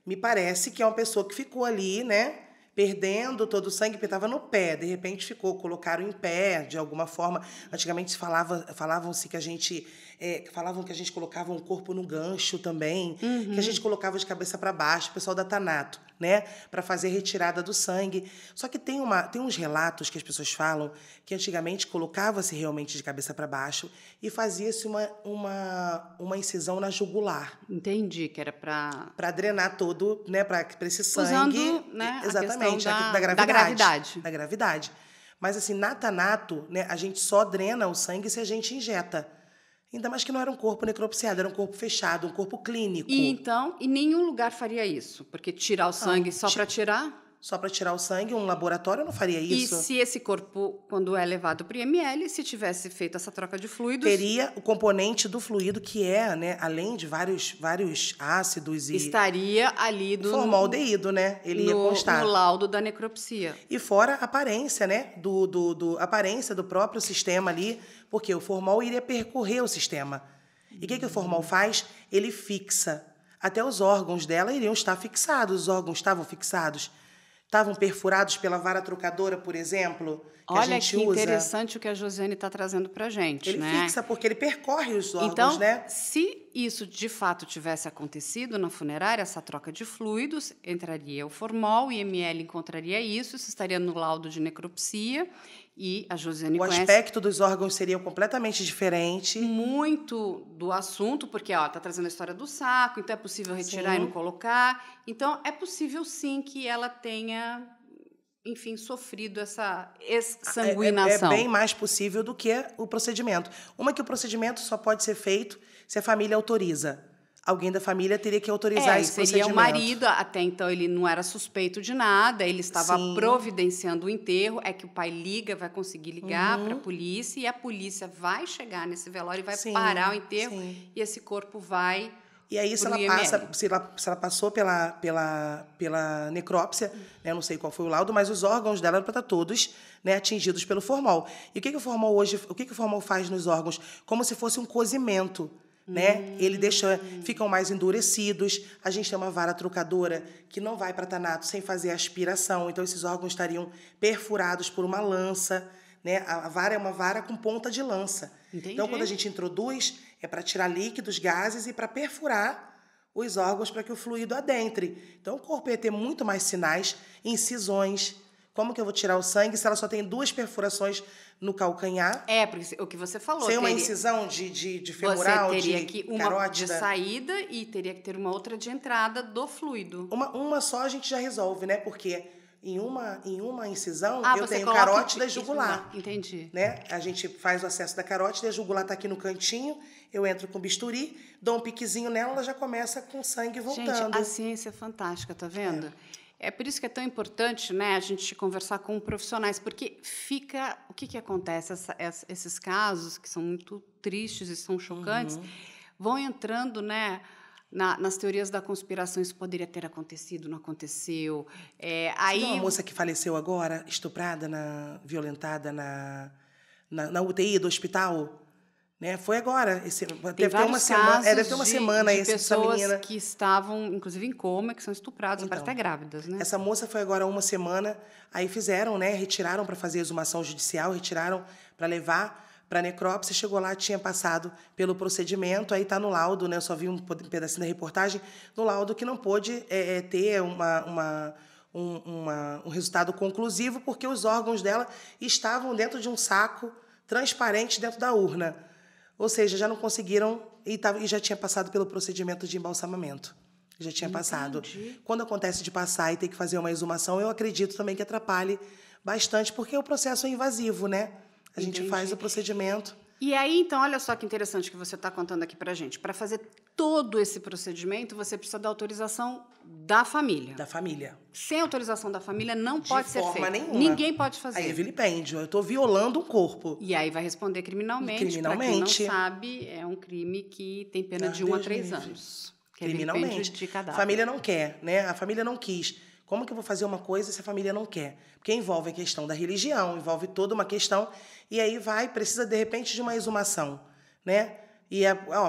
Me parece que é uma pessoa que ficou ali, né, perdendo todo o sangue, porque estava no pé. De repente colocaram em pé, de alguma forma. Antigamente falavam-se que a gente... falavam que a gente colocava um corpo no gancho também, que a gente colocava de cabeça para baixo, o pessoal da Tanato, né, para fazer a retirada do sangue. Só que tem uns relatos que as pessoas falam que antigamente colocava-se realmente de cabeça para baixo e fazia-se uma incisão na jugular. Entendi, que era para drenar todo, né, para esse sangue. Usando, né, exatamente, da gravidade. Da gravidade. Mas, assim, na Tanato, né, a gente só drena o sangue se a gente injeta. Ainda mais que não era um corpo necropsiado, era um corpo fechado, um corpo clínico. E nenhum lugar faria isso? Porque tirar o sangue só para tirar? Só para tirar o sangue, um laboratório não faria isso. E se esse corpo, quando é levado para o IML, se tivesse feito essa troca de fluidos... Teria o componente do fluido, que é, né, além de vários ácidos e... Estaria ali do... Formaldeído, né? Ele ia constar. No laudo da necropsia. E fora a aparência, né? Aparência do próprio sistema ali, porque o formol iria percorrer o sistema. E o que o formol faz? Ele fixa. Até os órgãos dela iriam estar fixados. Os órgãos estavam fixados. Estavam perfurados pela vara trocadora, por exemplo, que a gente usa. Olha que interessante o que a Josiane está trazendo para a gente. Ele fixa, porque ele percorre os órgãos, então, né? Se isso de fato tivesse acontecido na funerária, essa troca de fluidos, entraria o formol, o IML encontraria isso estaria no laudo de necropsia, e a Josiane conhece... O aspecto dos órgãos seria completamente diferente. Muito do assunto, porque está trazendo a história do saco, então é possível retirar e não colocar. Então, é possível, sim, que ela tenha enfim, sofrido essa exsanguinação. É bem mais possível do que o procedimento. Uma que o procedimento só pode ser feito se a família autoriza. Alguém da família teria que autorizar esse seria procedimento. O marido, até então ele não era suspeito de nada, ele estava Sim. providenciando o enterro, é que o pai liga, vai conseguir ligar para a polícia, e a polícia vai chegar nesse velório e vai parar o enterro, e esse corpo vai... E aí, se ela passou pela necrópsia, né, eu não sei qual foi o laudo, mas os órgãos dela eram para estar todos, né, atingidos pelo formol. E o que o formol hoje, o que o formol faz nos órgãos? Como se fosse um cozimento, né? Ele ficam mais endurecidos. A gente tem uma vara trocadora que não vai para tanato sem fazer aspiração, então esses órgãos estariam perfurados por uma lança, né? A vara é uma vara com ponta de lança. Entendi. Então, quando a gente introduz, é para tirar líquidos, gases e para perfurar os órgãos para que o fluido adentre. Então, o corpo ia ter muito mais sinais, incisões. Como que eu vou tirar o sangue se ela só tem 2 perfurações no calcanhar? Porque o que você falou. Sem uma incisão de femoral, você teria de uma carótida. de saída e teria que ter uma outra de entrada do fluido. Uma só a gente já resolve, né? Porque em uma incisão eu você tenho coloca carótida e jugular. Entendi. Né? A gente faz o acesso da carótida, a jugular está aqui no cantinho, eu entro com bisturi, dou um piquezinho nela, ela já começa com sangue voltando. Gente, a ciência é fantástica, tá vendo? É por isso que é tão importante, né, a gente conversar com profissionais, porque fica... O que acontece? Esses casos, que são muito tristes e são chocantes, vão entrando, né, nas teorias da conspiração. Isso poderia ter acontecido, não aconteceu. Você viu uma moça que faleceu agora, estuprada, violentada na UTI do hospital? Né? Foi agora. Deve ter uma semana essa pessoas menina que estavam, inclusive, em coma, que são estupradas, então, parece até grávidas, né? Essa moça foi agora 1 semana, aí fizeram, né? Retiraram para fazer a exumação judicial, retiraram para levar para necrópsia, chegou lá, tinha passado pelo procedimento, aí está no laudo, né? Eu só vi um pedacinho da reportagem, no laudo que não pôde ter um resultado conclusivo, porque os órgãos dela estavam dentro de um saco transparente dentro da urna. Ou seja, já não conseguiram e já tinha passado pelo procedimento de embalsamamento. Já tinha passado. Quando acontece de passar e ter que fazer uma exumação, eu acredito também que atrapalhe bastante, porque o processo é invasivo, né? A gente faz o procedimento. E aí, então, olha só que interessante que você está contando aqui para a gente. Para fazer todo esse procedimento, você precisa da autorização da família. Da família. Sem autorização da família, não pode ser feito. De forma nenhuma. Ninguém pode fazer. Aí é vilipêndio. Eu estou violando um corpo. E aí vai responder criminalmente. Para quem não sabe, é um crime que tem pena de 1 a 3 anos. Criminalmente. De cadáver. A família não quer, né? A família não quis. Como que eu vou fazer uma coisa se a família não quer? Porque envolve a questão da religião, envolve toda uma questão, e aí precisa, de repente, de uma exumação, né?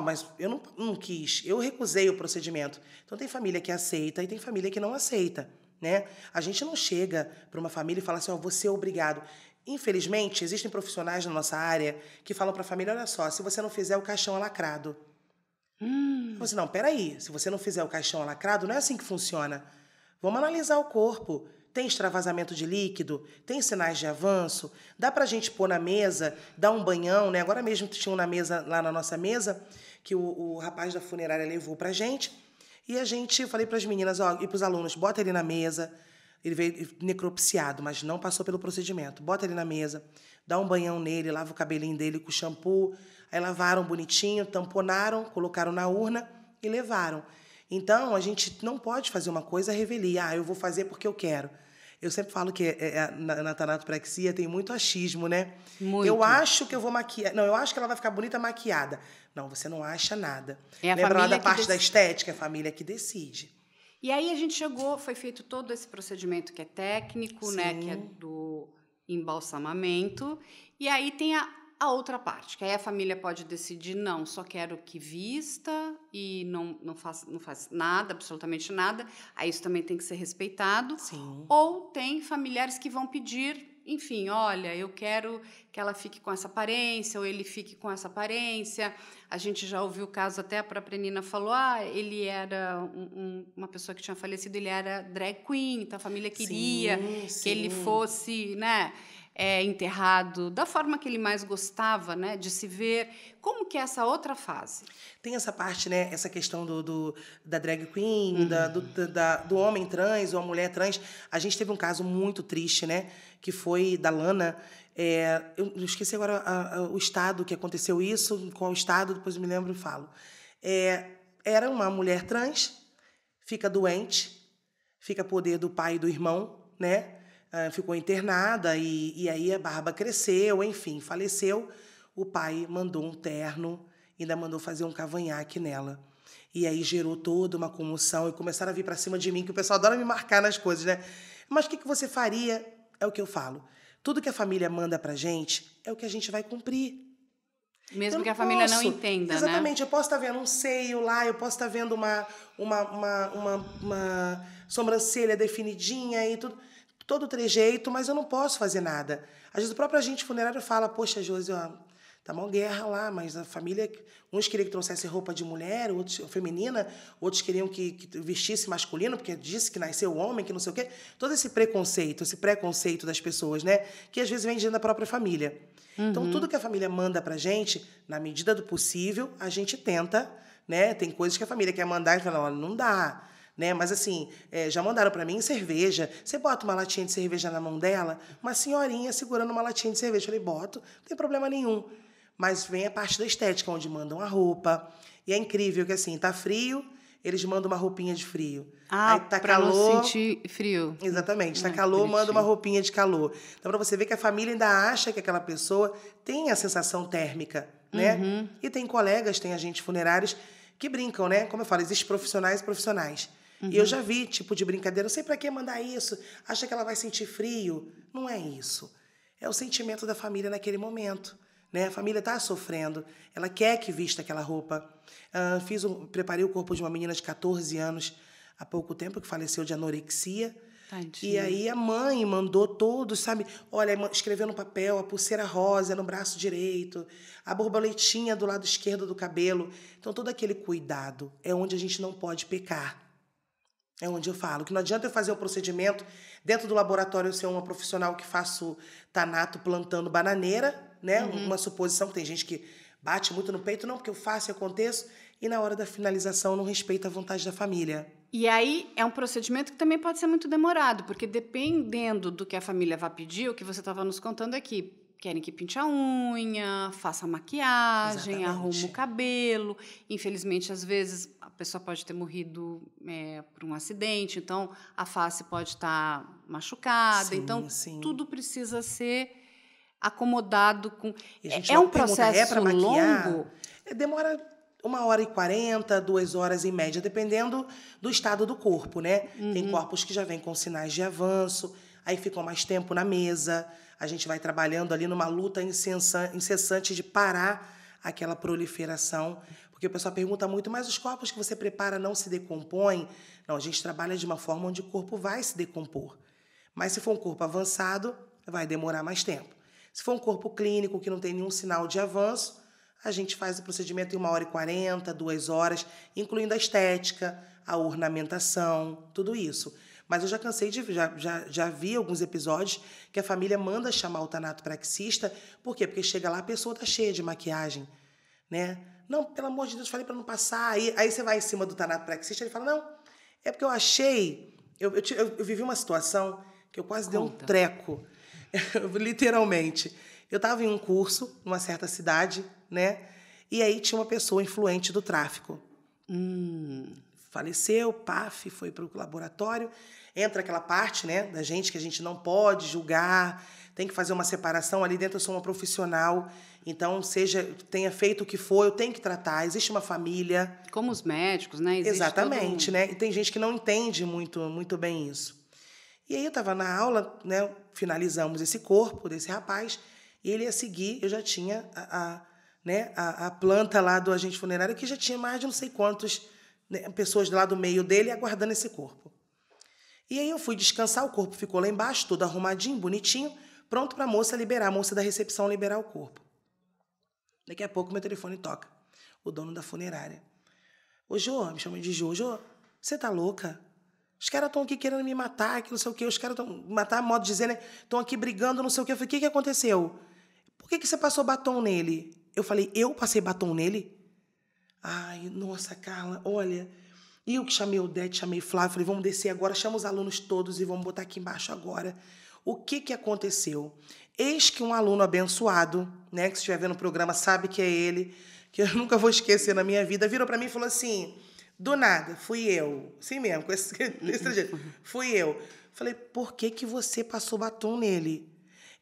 Mas eu não quis, eu recusei o procedimento. Então, tem família que aceita e tem família que não aceita, né? A gente não chega para uma família e fala assim, você é obrigado. Infelizmente, existem profissionais na nossa área que falam para a família, olha só, se você não fizer, o caixão é lacrado. Você, não, peraí, se você não fizer o caixão é lacrado, não é assim que funciona. Vamos analisar o corpo. Tem extravasamento de líquido? Tem sinais de avanço? Dá pra gente pôr na mesa, dar um banhão, né? Agora mesmo tinha um lá na nossa mesa, que o rapaz da funerária levou pra gente. E falei pras meninas, e pros alunos, bota ele na mesa. Ele veio necropsiado, mas não passou pelo procedimento. Bota ele na mesa, dá um banhão nele, lava o cabelinho dele com shampoo. Aí lavaram bonitinho, tamponaram, colocaram na urna e levaram. Então, a gente não pode fazer uma coisa à revelia. Eu vou fazer porque eu quero. Eu sempre falo que na tanatopraxia tem muito achismo, né? Muito. Eu acho que eu vou maquiar. Não, eu acho que ela vai ficar bonita maquiada. Não, você não acha nada. Lembra lá da parte da estética? É a família que decide. E aí a gente foi feito todo esse procedimento que é técnico, né? Que é do embalsamamento. E aí tem a outra parte, que aí a família pode decidir, não, só quero que vista e não faz nada, absolutamente nada. Aí isso também tem que ser respeitado. Sim. Ou tem familiares que vão pedir, enfim, olha, eu quero que ela fique com essa aparência, ou ele fique com essa aparência. A gente já ouviu o caso, até a própria Nina falou, ele era uma pessoa que tinha falecido, ele era drag queen, então a família queria que ele fosse, né? enterrado da forma que ele mais gostava, né, de se ver. Como que é essa outra fase? Tem essa parte, né? Essa questão da drag queen, do homem trans ou a mulher trans. A gente teve um caso muito triste, né? Que foi da Lana. Eu esqueci agora o estado que aconteceu isso, qual estado, depois eu me lembro e falo. Era uma mulher trans, fica doente, fica poder do pai e do irmão, né? Ficou internada e aí a barba cresceu, enfim, faleceu. O pai mandou um terno, ainda mandou fazer um cavanhaque nela. E aí gerou toda uma comoção e começaram a vir para cima de mim, que o pessoal adora me marcar nas coisas, né? Mas o que você faria? É o que eu falo. Tudo que a família manda pra gente é o que a gente vai cumprir. Mesmo que a família não entenda, né? Exatamente. Eu posso estar vendo um seio lá, eu posso estar vendo uma sobrancelha definidinha e tudo, todo trejeito, mas eu não posso fazer nada. Às vezes o próprio agente funerário fala, poxa, Josi, ó, tá mal guerra lá, mas a família... Uns queriam que trouxesse roupa de mulher, outros feminina, outros queriam que vestisse masculino, porque disse que nasceu homem, que não sei o quê. Todo esse preconceito, esse preconceito das pessoas, né? Que às vezes vem dentro da própria família. Então, tudo que a família manda pra gente, na medida do possível, a gente tenta, né? Tem coisas que a família quer mandar e fala, olha, não dá, né? Mas assim, já mandaram para mim cerveja. Você bota uma latinha de cerveja na mão dela, uma senhorinha segurando uma latinha de cerveja. Eu falei, boto, não tem problema nenhum. Mas vem a parte da estética, onde mandam a roupa. E é incrível que assim, tá frio, eles mandam uma roupinha de frio. Aí tá pra calor, não sentir frio. exatamente, tá calor, manda uma roupinha de calor. Então, para você ver que a família ainda acha que aquela pessoa tem a sensação térmica, né? E tem colegas, tem agentes funerários que brincam, né? Como eu falo, existem profissionais e profissionais. E eu já vi tipo de brincadeira, não sei para que mandar isso, acha que ela vai sentir frio. Não é isso. É o sentimento da família naquele momento. Né? A família está sofrendo, ela quer que vista aquela roupa. Preparei o corpo de uma menina de 14 anos há pouco tempo, que faleceu de anorexia. Tadinha. E aí a mãe mandou todos, sabe? Olha, escreveu no papel a pulseira rosa no braço direito, a borboletinha do lado esquerdo do cabelo. Então, todo aquele cuidado é onde a gente não pode pecar. É onde eu falo que não adianta eu fazer o procedimento dentro do laboratório, eu ser uma profissional que faço tanato plantando bananeira, né? Uma suposição que tem gente que bate muito no peito, não, porque eu faço e aconteço, e na hora da finalização não respeita a vontade da família. E aí é um procedimento que também pode ser muito demorado, porque dependendo do que a família vai pedir, o que você estava nos contando aqui, querem que pinte a unha, faça a maquiagem, arrume o cabelo. Infelizmente, às vezes, a pessoa pode ter morrido por um acidente, então a face pode estar machucada. Sim, então, sim. tudo precisa ser acomodado com... E a gente É um pergunta, processo pra maquiar? longo? Demora 1h40, 2 horas em média, dependendo do estado do corpo, né? Tem corpos que já vêm com sinais de avanço, aí ficam mais tempo na mesa, a gente vai trabalhando ali numa luta incessante de parar aquela proliferação, porque o pessoal pergunta muito, mas os corpos que você prepara não se decompõem? Não, a gente trabalha de uma forma onde o corpo vai se decompor. Mas se for um corpo avançado, vai demorar mais tempo. Se for um corpo clínico que não tem nenhum sinal de avanço, a gente faz o procedimento em 1h40, 2 horas, incluindo a estética, a ornamentação, tudo isso. Mas eu já cansei de... Já vi alguns episódios que a família manda chamar o tanatopraxista. Por quê? Porque chega lá, a pessoa tá cheia de maquiagem, né? Não, pelo amor de Deus, falei para não passar. Aí você vai em cima do tanatopraxista e ele fala, não, é porque eu achei... Eu vivi uma situação que eu quase dei um treco, literalmente. Eu estava em um curso, numa certa cidade, né? E aí tinha uma pessoa influente do tráfico. Faleceu, paf, foi para o laboratório. Entra aquela parte, né, da gente que a gente não pode julgar, tem que fazer uma separação. Ali dentro eu sou uma profissional, então, tenha feito o que for, eu tenho que tratar. Existe uma família. Como os médicos, né? Existe exatamente, né? E tem gente que não entende muito bem isso. E aí eu estava na aula, né, finalizamos esse corpo desse rapaz, e ele ia seguir, eu já tinha a planta lá do agente funerário, que já tinha mais de não sei quantas, né, pessoas lá do meio dele aguardando esse corpo. E aí eu fui descansar, o corpo ficou lá embaixo, todo arrumadinho, bonitinho, pronto para a moça liberar, a moça da recepção liberar o corpo. Daqui a pouco meu telefone toca, o dono da funerária. Ô, Jô, me chama de Jô, Jô, você tá louca? Os caras estão aqui querendo me matar, que não sei o quê. Os caras estão... Matar, modo de dizer, né? Estão aqui brigando, não sei o quê. Eu falei, o que aconteceu? Por que você passou batom nele? Eu falei, eu passei batom nele? Ai, nossa, Carla, olha... E eu que chamei o Odete, chamei o Flávio, falei, vamos descer agora, chama os alunos todos e vamos botar aqui embaixo agora. O que aconteceu? Eis que um aluno abençoado, né, que se estiver vendo o programa sabe que é ele, que eu nunca vou esquecer na minha vida, virou para mim e falou assim, do nada, fui eu. Assim mesmo, com desse jeito, fui eu. Falei, por que você passou batom nele?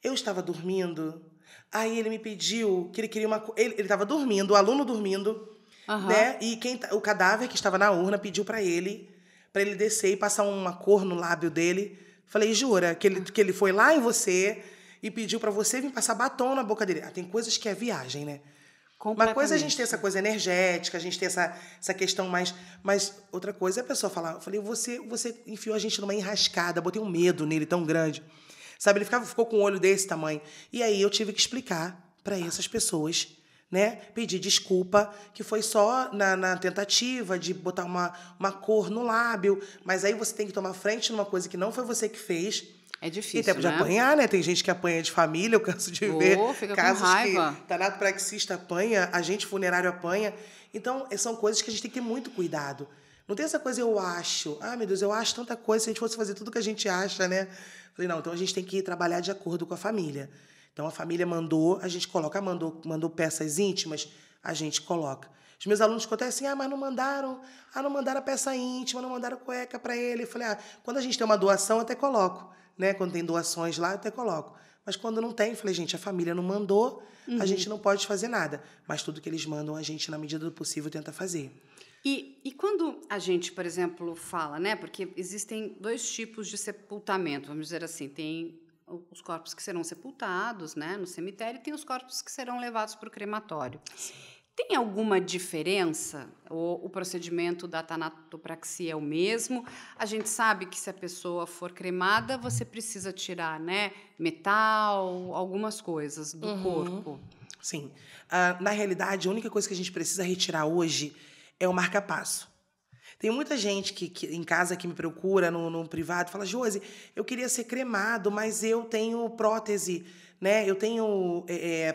Eu estava dormindo, aí ele me pediu que ele queria uma... Ele estava dormindo, o aluno dormindo, né? E o cadáver que estava na urna pediu para ele descer e passar uma cor no lábio dele. Falei, jura? Que ele foi lá em você e pediu para você vir passar batom na boca dele. Tem coisas que é viagem, né? Uma coisa é a gente ter essa coisa energética, a gente ter essa questão mais... Mas outra coisa é a pessoa falar... Eu falei, você enfiou a gente numa enrascada, botei um medo nele tão grande. Sabe, ele ficou com o olho desse tamanho. E aí eu tive que explicar para essas pessoas... Né? Pedir desculpa, que foi só na tentativa de botar uma cor no lábio, mas aí você tem que tomar frente numa coisa que não foi você que fez. É difícil, e tempo de apanhar, né? Tem gente que apanha de família, eu canso de ver fica casos com raiva. que tanatopraxista apanha, agente funerário apanha. Então, são coisas que a gente tem que ter muito cuidado. Não tem essa coisa, eu acho. Ah, meu Deus, eu acho tanta coisa, se a gente fosse fazer tudo que a gente acha, né? Falei, não, então a gente tem que trabalhar de acordo com a família. Então, a família mandou, a gente coloca. Mandou peças íntimas, a gente coloca. Os meus alunos ficam até assim, mas não mandaram a peça íntima, não mandaram cueca para ele. Eu falei, quando a gente tem uma doação, eu até coloco. Né? Quando tem doações lá, eu até coloco. Mas quando não tem, eu falei, gente, a família não mandou, a gente não pode fazer nada. Mas tudo que eles mandam, a gente, na medida do possível, tenta fazer. E quando a gente, por exemplo, fala, né? Porque existem 2 tipos de sepultamento, vamos dizer assim, tem os corpos que serão sepultados, né, no cemitério, e tem os corpos que serão levados para o crematório. Tem alguma diferença? O procedimento da tanatopraxia é o mesmo? A gente sabe que se a pessoa for cremada, você precisa tirar, né, metal, algumas coisas do corpo. Sim. Na realidade, a única coisa que a gente precisa retirar hoje é o marca-passo. Tem muita gente que em casa que me procura no privado, fala, Josi, eu queria ser cremado, mas eu tenho prótese, né? Eu tenho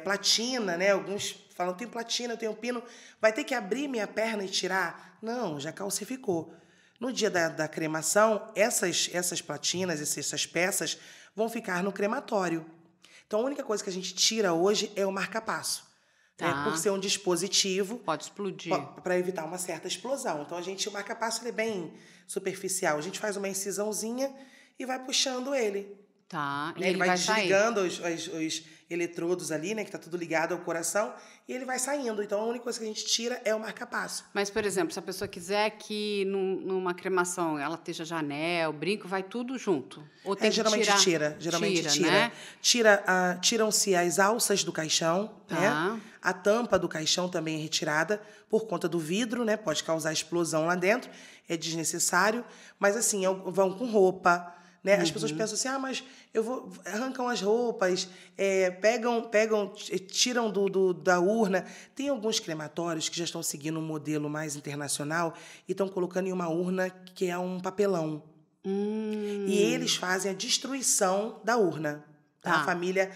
platina, né? Alguns falam, eu tenho platina, eu tenho pino, vai ter que abrir minha perna e tirar? Não, já calcificou. No dia da cremação, essas platinas, essas peças vão ficar no crematório. Então, a única coisa que a gente tira hoje é o marca-passo. Tá. Por ser um dispositivo... Pode explodir. Para evitar uma certa explosão. Então, o marca-passo ele é bem superficial. A gente faz uma incisãozinha e vai puxando ele. Tá. Né? Ele vai desligando os eletrodos ali, né? Que está tudo ligado ao coração. E ele vai saindo. Então, a única coisa que a gente tira é o marca-passo. Mas, por exemplo, se a pessoa quiser que numa cremação ela esteja já anel, brinco, vai tudo junto? Ou tem geralmente que tira. Geralmente tira. Né? Tiram-se as alças do caixão, né? A tampa do caixão também é retirada por conta do vidro, né? Pode causar explosão lá dentro, é desnecessário. Mas, assim, vão com roupa, né? As pessoas pensam assim, mas arrancam as roupas, tiram da urna. Tem alguns crematórios que já estão seguindo um modelo mais internacional e estão colocando em uma urna que é um papelão. E eles fazem a destruição da urna. Tá. A família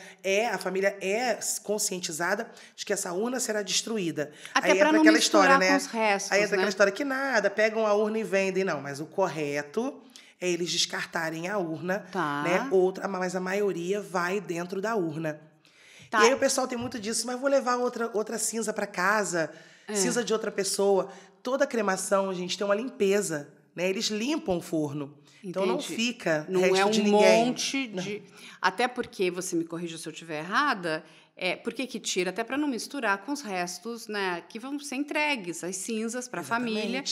é conscientizada de que essa urna será destruída. Até para não misturar história, né? Com os restos, aí entra aquela história que nada, pegam a urna e vendem. Não, mas o correto é eles descartarem a urna, né? Mas a maioria vai dentro da urna. Tá. E aí o pessoal tem muito disso, mas vou levar outra cinza para casa, cinza de outra pessoa. Toda cremação, gente, tem uma limpeza, né? Eles limpam o forno. Então, não fica resto de ninguém. Não é um monte de... Até porque, você me corrija se eu estiver errada, por que tira? Até para não misturar com os restos, né, que vão ser entregues, as cinzas para a família.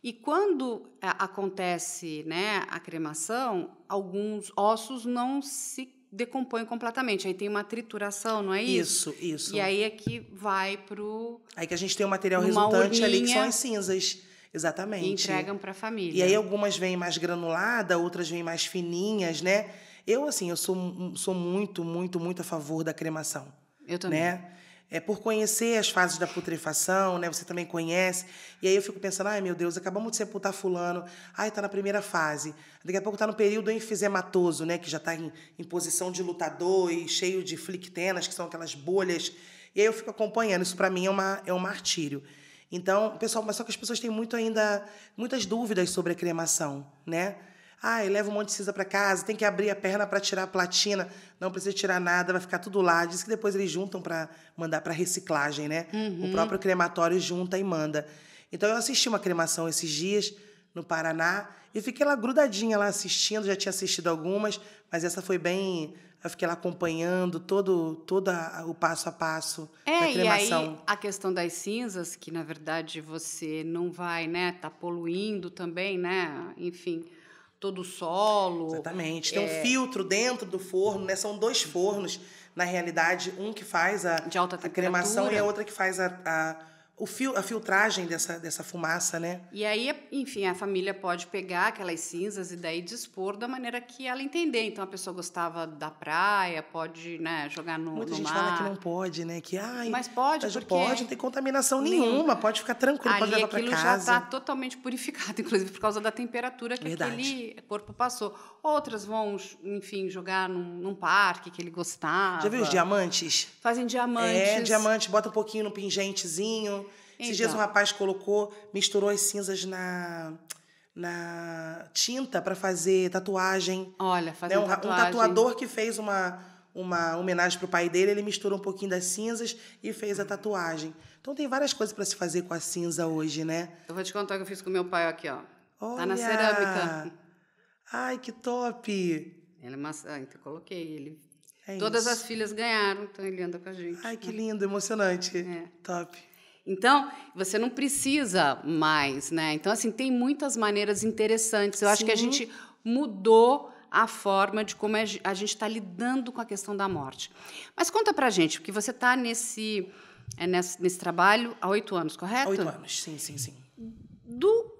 E quando acontece, né, a cremação, alguns ossos não se decompõem completamente. Aí tem uma trituração, não é isso? Isso. E aí é que vai para o... Aí que a gente tem o material resultante ali, que são as cinzas. Exatamente. E entregam para a família. E aí algumas vêm mais granulada, outras vêm mais fininhas, né? Eu sou muito, muito, muito a favor da cremação. Eu também. Né? por conhecer as fases da putrefação, né? Você também conhece. E aí eu fico pensando, ai, meu Deus, acabamos de sepultar fulano. Ai, tá na primeira fase. Daqui a pouco tá no período enfisematoso, né? Que já tá em posição de lutador e cheio de flictenas, que são aquelas bolhas. E aí eu fico acompanhando. Isso para mim é um martírio. Então, pessoal, mas só que as pessoas têm muitas dúvidas sobre a cremação, né? Ah, leva um monte de cinza para casa, tem que abrir a perna para tirar a platina. Não precisa tirar nada, vai ficar tudo lá. Diz que depois eles juntam para mandar para reciclagem, né? O próprio crematório junta e manda. Então, eu assisti uma cremação esses dias no Paraná e fiquei lá grudadinha lá assistindo. Já tinha assistido algumas, mas essa foi bem... Eu fiquei lá acompanhando todo o passo a passo da cremação. E aí a questão das cinzas, que na verdade você não vai, né, tá poluindo também, né? Enfim, todo o solo. Exatamente. Tem um filtro dentro do forno, né? São 2 fornos, na realidade, um que faz de alta a cremação e a outra que faz a filtragem dessa fumaça, né? E aí, enfim, a família pode pegar aquelas cinzas e daí dispor da maneira que ela entender. Então, a pessoa gostava da praia, pode, né, jogar no mar. Muita gente fala que não pode, né? Que, mas pode, porque... Pode, não tem contaminação nenhuma, pode ficar tranquilo, pode levar para casa. Ali aquilo já está totalmente purificado, inclusive por causa da temperatura que aquele corpo passou. Outras vão, enfim, jogar num parque que ele gostava. Já viu os diamantes? Fazem diamantes. Diamante, bota um pouquinho no pingentezinho. Esses dias um rapaz misturou as cinzas na tinta para fazer tatuagem. Olha, fazer tatuagem. Um tatuador que fez uma homenagem pro pai dele, ele misturou um pouquinho das cinzas e fez a tatuagem. Então tem várias coisas para se fazer com a cinza hoje, né? Eu vou te contar o que eu fiz com meu pai aqui, ó. Olha! Tá na cerâmica. Ai, que top! Ele é então eu coloquei ele. É Todas isso. as filhas ganharam, então ele anda com a gente. Ai, que lindo, emocionante. Top. Então, você não precisa mais, né? Então, assim, tem muitas maneiras interessantes. Eu acho que a gente mudou a forma de como a gente está lidando com a questão da morte. Mas conta pra gente, porque você está nesse trabalho há 8 anos, correto? 8 anos, sim. Do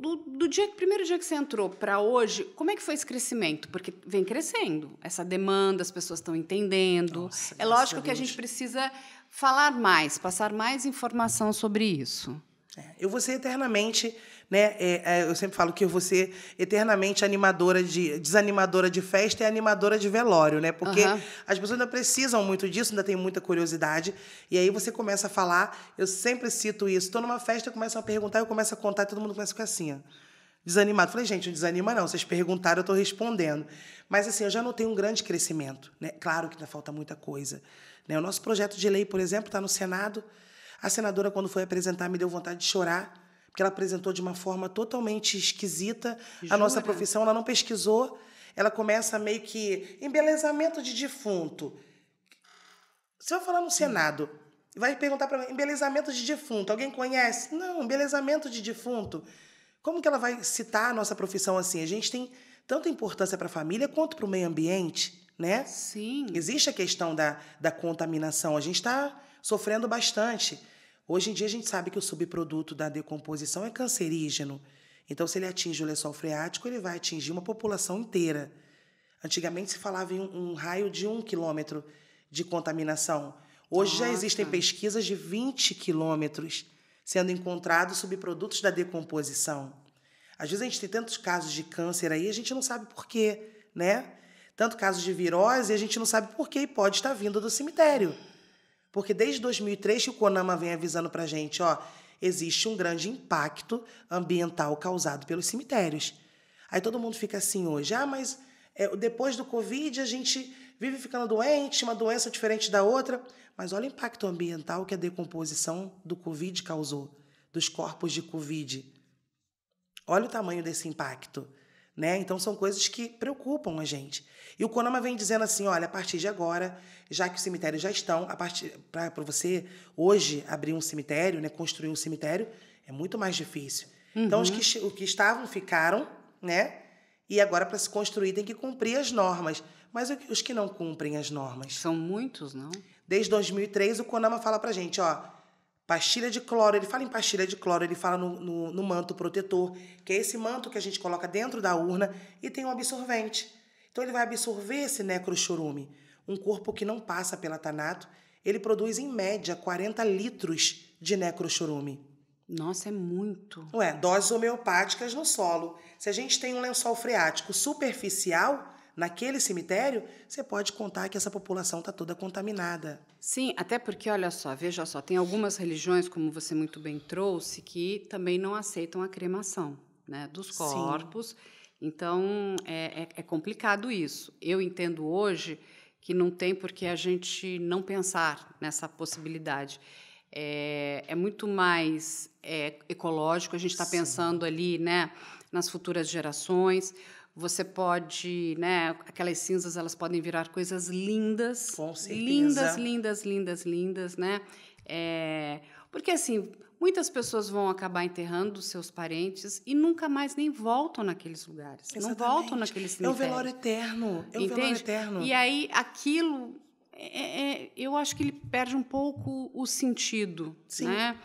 primeiro dia que você entrou para hoje, como é que foi esse crescimento? Porque vem crescendo, essa demanda, as pessoas estão entendendo. Nossa, é lógico que a gente precisa falar mais, passar mais informação sobre isso. Eu vou ser eternamente, né? Eu sempre falo que eu vou ser eternamente desanimadora de festa e animadora de velório, né? Porque as pessoas ainda precisam muito disso, ainda tem muita curiosidade. E aí você começa a falar, eu sempre cito isso. Estou numa festa, começam a perguntar, eu começo a contar e todo mundo começa a ficar assim, ó, desanimado. Falei, gente, não desanima não, vocês perguntaram, eu estou respondendo. Mas assim, eu já notei um grande crescimento, né? Claro que ainda falta muita coisa, né? O nosso projeto de lei, por exemplo, está no Senado. A senadora, quando foi apresentar, me deu vontade de chorar, porque ela apresentou de uma forma totalmente esquisita. Jura? A nossa profissão, ela não pesquisou. Ela começa meio que embelezamento de defunto. Você vai falar no Senado, vai perguntar para mim, embelezamento de defunto, alguém conhece? Não, embelezamento de defunto. Como que ela vai citar a nossa profissão assim? A gente tem tanta importância para a família quanto para o meio ambiente, né? Sim. Existe a questão da contaminação. A gente está sofrendo bastante. Hoje em dia, a gente sabe que o subproduto da decomposição é cancerígeno. Então, se ele atinge o lençol freático, ele vai atingir uma população inteira. Antigamente, se falava em um raio de 1 quilômetro de contaminação. Hoje já existem pesquisas de 20 quilômetros sendo encontrados subprodutos da decomposição. Às vezes, a gente tem tantos casos de câncer aí, a gente não sabe por quê, né? Tanto casos de virose, a gente não sabe por quê e pode estar vindo do cemitério. Porque desde 2003 que o CONAMA vem avisando para a gente, ó, existe um grande impacto ambiental causado pelos cemitérios. Aí todo mundo fica assim hoje, mas depois do Covid a gente vive ficando doente, uma doença diferente da outra, mas olha o impacto ambiental que a decomposição do Covid causou, dos corpos de Covid. Olha o tamanho desse impacto, né? Então são coisas que preocupam a gente. E o CONAMA vem dizendo assim, olha, a partir de agora, já que os cemitérios já estão, para você hoje abrir um cemitério, né, construir um cemitério, é muito mais difícil. Então os que estavam ficaram, né? E agora para se construir tem que cumprir as normas. Mas os que não cumprem as normas? São muitos, não? Desde 2003 o CONAMA fala pra gente, ó, pastilha de cloro, ele fala em pastilha de cloro, ele fala no manto protetor, que é esse manto que a gente coloca dentro da urna e tem um absorvente. Então ele vai absorver esse necrochorume. Um corpo que não passa pela Tanato, ele produz, em média, 40 litros de necrochorume. Nossa, é muito. Ué, doses homeopáticas no solo. Se a gente tem um lençol freático superficial naquele cemitério, você pode contar que essa população está toda contaminada. Sim, até porque, olha só, veja só, tem algumas religiões, como você muito bem trouxe, que também não aceitam a cremação, né, dos corpos. Sim. Então, é complicado isso. Eu entendo hoje que não tem por que a gente não pensar nessa possibilidade. É muito mais ecológico, a gente está pensando ali, né, nas futuras gerações. Você pode, né, aquelas cinzas, elas podem virar coisas lindas. Com certeza. Lindas, lindas, lindas, lindas, né? Porque, assim, muitas pessoas vão acabar enterrando seus parentes e nunca mais nem voltam naqueles lugares. Exatamente. Não voltam naqueles cemitérios. É o velório eterno. É o velório eterno. E aí, aquilo... eu acho que ele perde um pouco o sentido. Sim, né?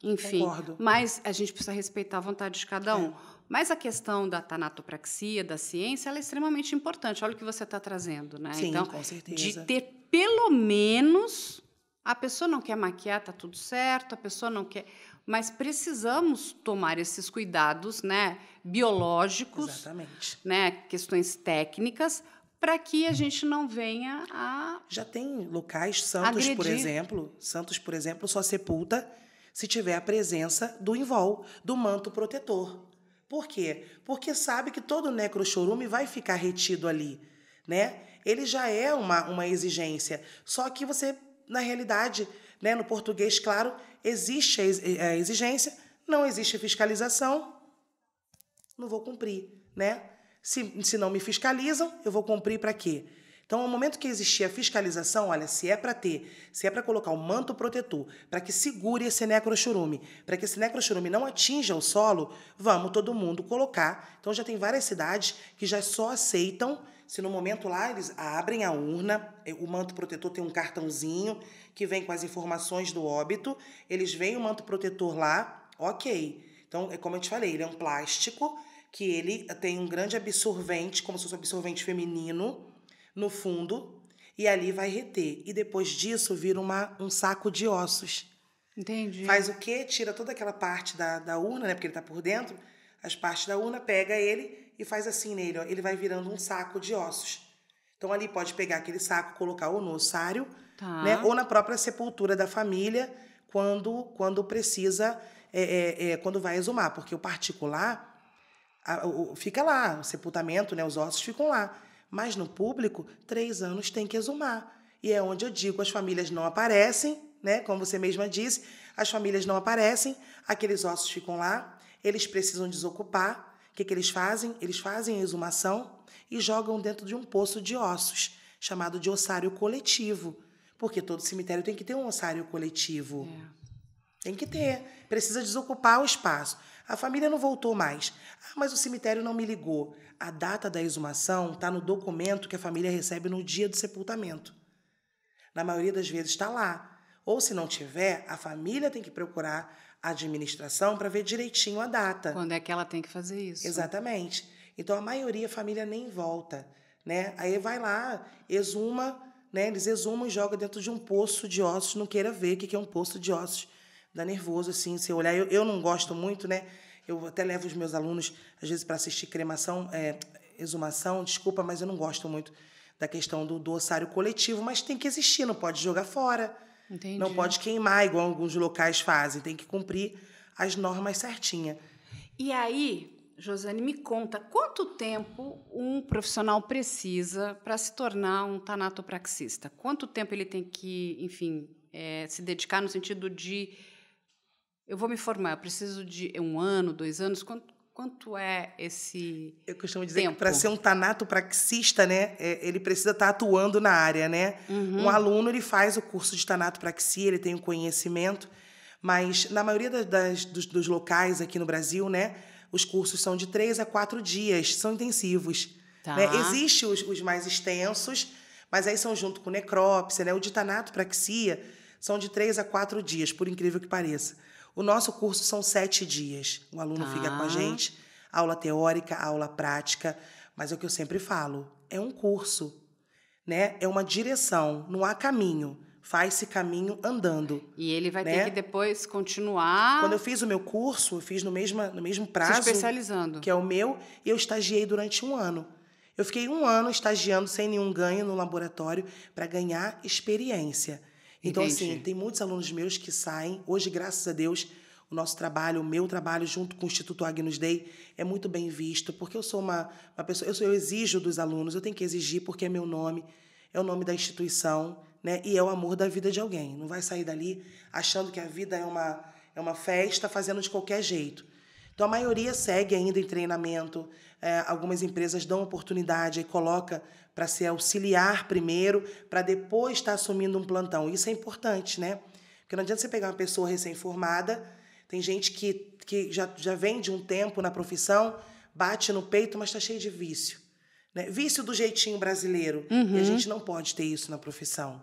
Enfim, concordo. Mas a gente precisa respeitar a vontade de cada um. Mas a questão da tanatopraxia, da ciência, ela é extremamente importante. Olha o que você está trazendo, né? Sim, então, com certeza. De ter, pelo menos, a pessoa não quer maquiar, está tudo certo, a pessoa não quer... Mas precisamos tomar esses cuidados, né, biológicos, exatamente, né, questões técnicas, para que a gente não venha a... Já tem locais, Santos, por exemplo, só sepulta se tiver a presença do invol, do manto protetor. Por quê? Porque sabe que todo necrochorume vai ficar retido ali, né? Ele já é uma exigência, só que você, na realidade, né, no português, claro, existe a exigência, não existe fiscalização, não vou cumprir, né? Se não me fiscalizam, eu vou cumprir para quê? Então, no momento que existir a fiscalização, olha, se é para colocar o manto protetor, para que segure esse necrochorume, para que esse necrochorume não atinja o solo, vamos todo mundo colocar. Então, já tem várias cidades que já só aceitam, se no momento lá eles abrem a urna, o manto protetor tem um cartãozinho que vem com as informações do óbito, eles veem o manto protetor lá, ok. Então, é como eu te falei, ele é um plástico que ele tem um grande absorvente, como se fosse um absorvente feminino, no fundo, e ali vai reter. E depois disso vira um saco de ossos. Entendi. Faz o quê? Tira toda aquela parte da urna, né? Porque ele está por dentro, as partes da urna, pega ele e faz assim nele, ó, ele vai virando um saco de ossos. Então ali pode pegar aquele saco, colocar ou no ossário, né? Ou na própria sepultura da família, quando precisa, quando vai exumar. Porque o particular fica lá, o sepultamento, né? Os ossos ficam lá. Mas no público, 3 anos tem que exumar. E é onde eu digo, as famílias não aparecem, né? Como você mesma disse, as famílias não aparecem, aqueles ossos ficam lá, eles precisam desocupar. O que eles fazem? Eles fazem a exumação e jogam dentro de um poço de ossos, chamado de ossário coletivo. Porque todo cemitério tem que ter um ossário coletivo. Tem que ter. Precisa desocupar o espaço. A família não voltou mais. Mas o cemitério não me ligou. A data da exumação está no documento que a família recebe no dia do sepultamento. Na maioria das vezes está lá. Ou, se não tiver, a família tem que procurar a administração para ver direitinho a data. Quando é que ela tem que fazer isso? Exatamente. Então, a maioria, a família nem volta, né? Aí vai lá, exuma, né? Eles exumam e jogam dentro de um poço de ossos. Não queira ver o que é um poço de ossos. Dá nervoso, assim, se olhar. Eu não gosto muito, né? Eu até levo os meus alunos, às vezes, para assistir cremação, exumação, desculpa, mas eu não gosto muito da questão do ossário coletivo, mas tem que existir, não pode jogar fora. Entendi. Não pode queimar, igual alguns locais fazem, tem que cumprir as normas certinha. E aí, Josiane, me conta, quanto tempo um profissional precisa para se tornar um tanatopraxista? Quanto tempo ele tem que, enfim, se dedicar no sentido de... Eu vou me formar, eu preciso de 1 ano, 2 anos, quanto é esse Eu costumo dizer tempo? Que para ser um tanatopraxista, né, ele precisa estar atuando na área, né? Uhum. Um aluno, ele faz o curso de tanatopraxia, ele tem o conhecimento, mas na maioria dos locais aqui no Brasil, né, os cursos são de 3 a 4 dias, são intensivos. Tá. Né? Existem os mais extensos, mas aí são junto com necrópsia, né? O de tanatopraxia são de 3 a 4 dias, por incrível que pareça. O nosso curso são 7 dias. O aluno fica com a gente, aula teórica, aula prática, mas é o que eu sempre falo, é um curso, né? É uma direção, não há caminho. faz-se caminho andando. E ele vai né? ter que depois continuar... Quando eu fiz o meu curso, eu fiz no mesmo prazo... Se especializando. Que é o meu, e eu estagiei durante 1 ano. Eu fiquei 1 ano estagiando sem nenhum ganho no laboratório para ganhar experiência. Então, assim, tem muitos alunos meus que saem. Hoje, graças a Deus, o nosso trabalho, o meu trabalho, junto com o Instituto Agnus Dei, é muito bem visto, porque eu sou uma pessoa... Eu exijo dos alunos, eu tenho que exigir porque é meu nome, é o nome da instituição, né? E é o amor da vida de alguém. Não vai sair dali achando que a vida é uma festa, fazendo de qualquer jeito. Então, a maioria segue ainda em treinamento. Algumas empresas dão oportunidade e coloca para ser auxiliar primeiro, para depois estar assumindo um plantão. Isso é importante, né? Porque não adianta você pegar uma pessoa recém-formada, tem gente que já vem de um tempo na profissão, bate no peito, mas está cheio de vício. Né? Vício do jeitinho brasileiro. E a gente não pode ter isso na profissão.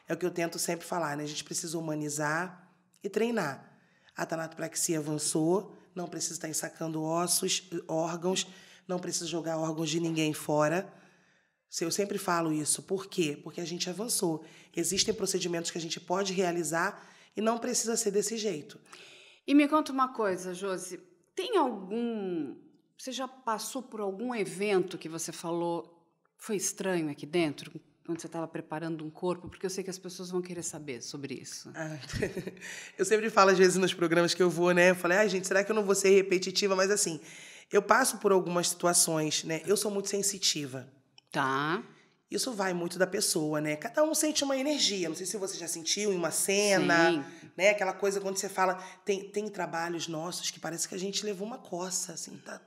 É o que eu tento sempre falar, né? A gente precisa humanizar e treinar. A tanatopraxia avançou, não precisa estar ensacando órgãos, não precisa jogar órgãos de ninguém fora. Eu sempre falo isso. Por quê? Porque a gente avançou. Existem procedimentos que a gente pode realizar e não precisa ser desse jeito. E me conta uma coisa, Josi. Tem algum... Você já passou por algum evento que você falou foi estranho aqui dentro, quando você estava preparando um corpo? Porque eu sei que as pessoas vão querer saber sobre isso. Eu sempre falo, às vezes, nos programas que eu vou, né? Eu falei, gente, será que eu não vou ser repetitiva? Mas, assim, eu passo por algumas situações, né? Eu sou muito sensitiva. Tá. Isso vai muito da pessoa, né? Cada um sente uma energia. Não sei se você já sentiu em uma cena, Sim. né? Aquela coisa quando você fala... Tem trabalhos nossos que parece que a gente levou uma coça, assim, tá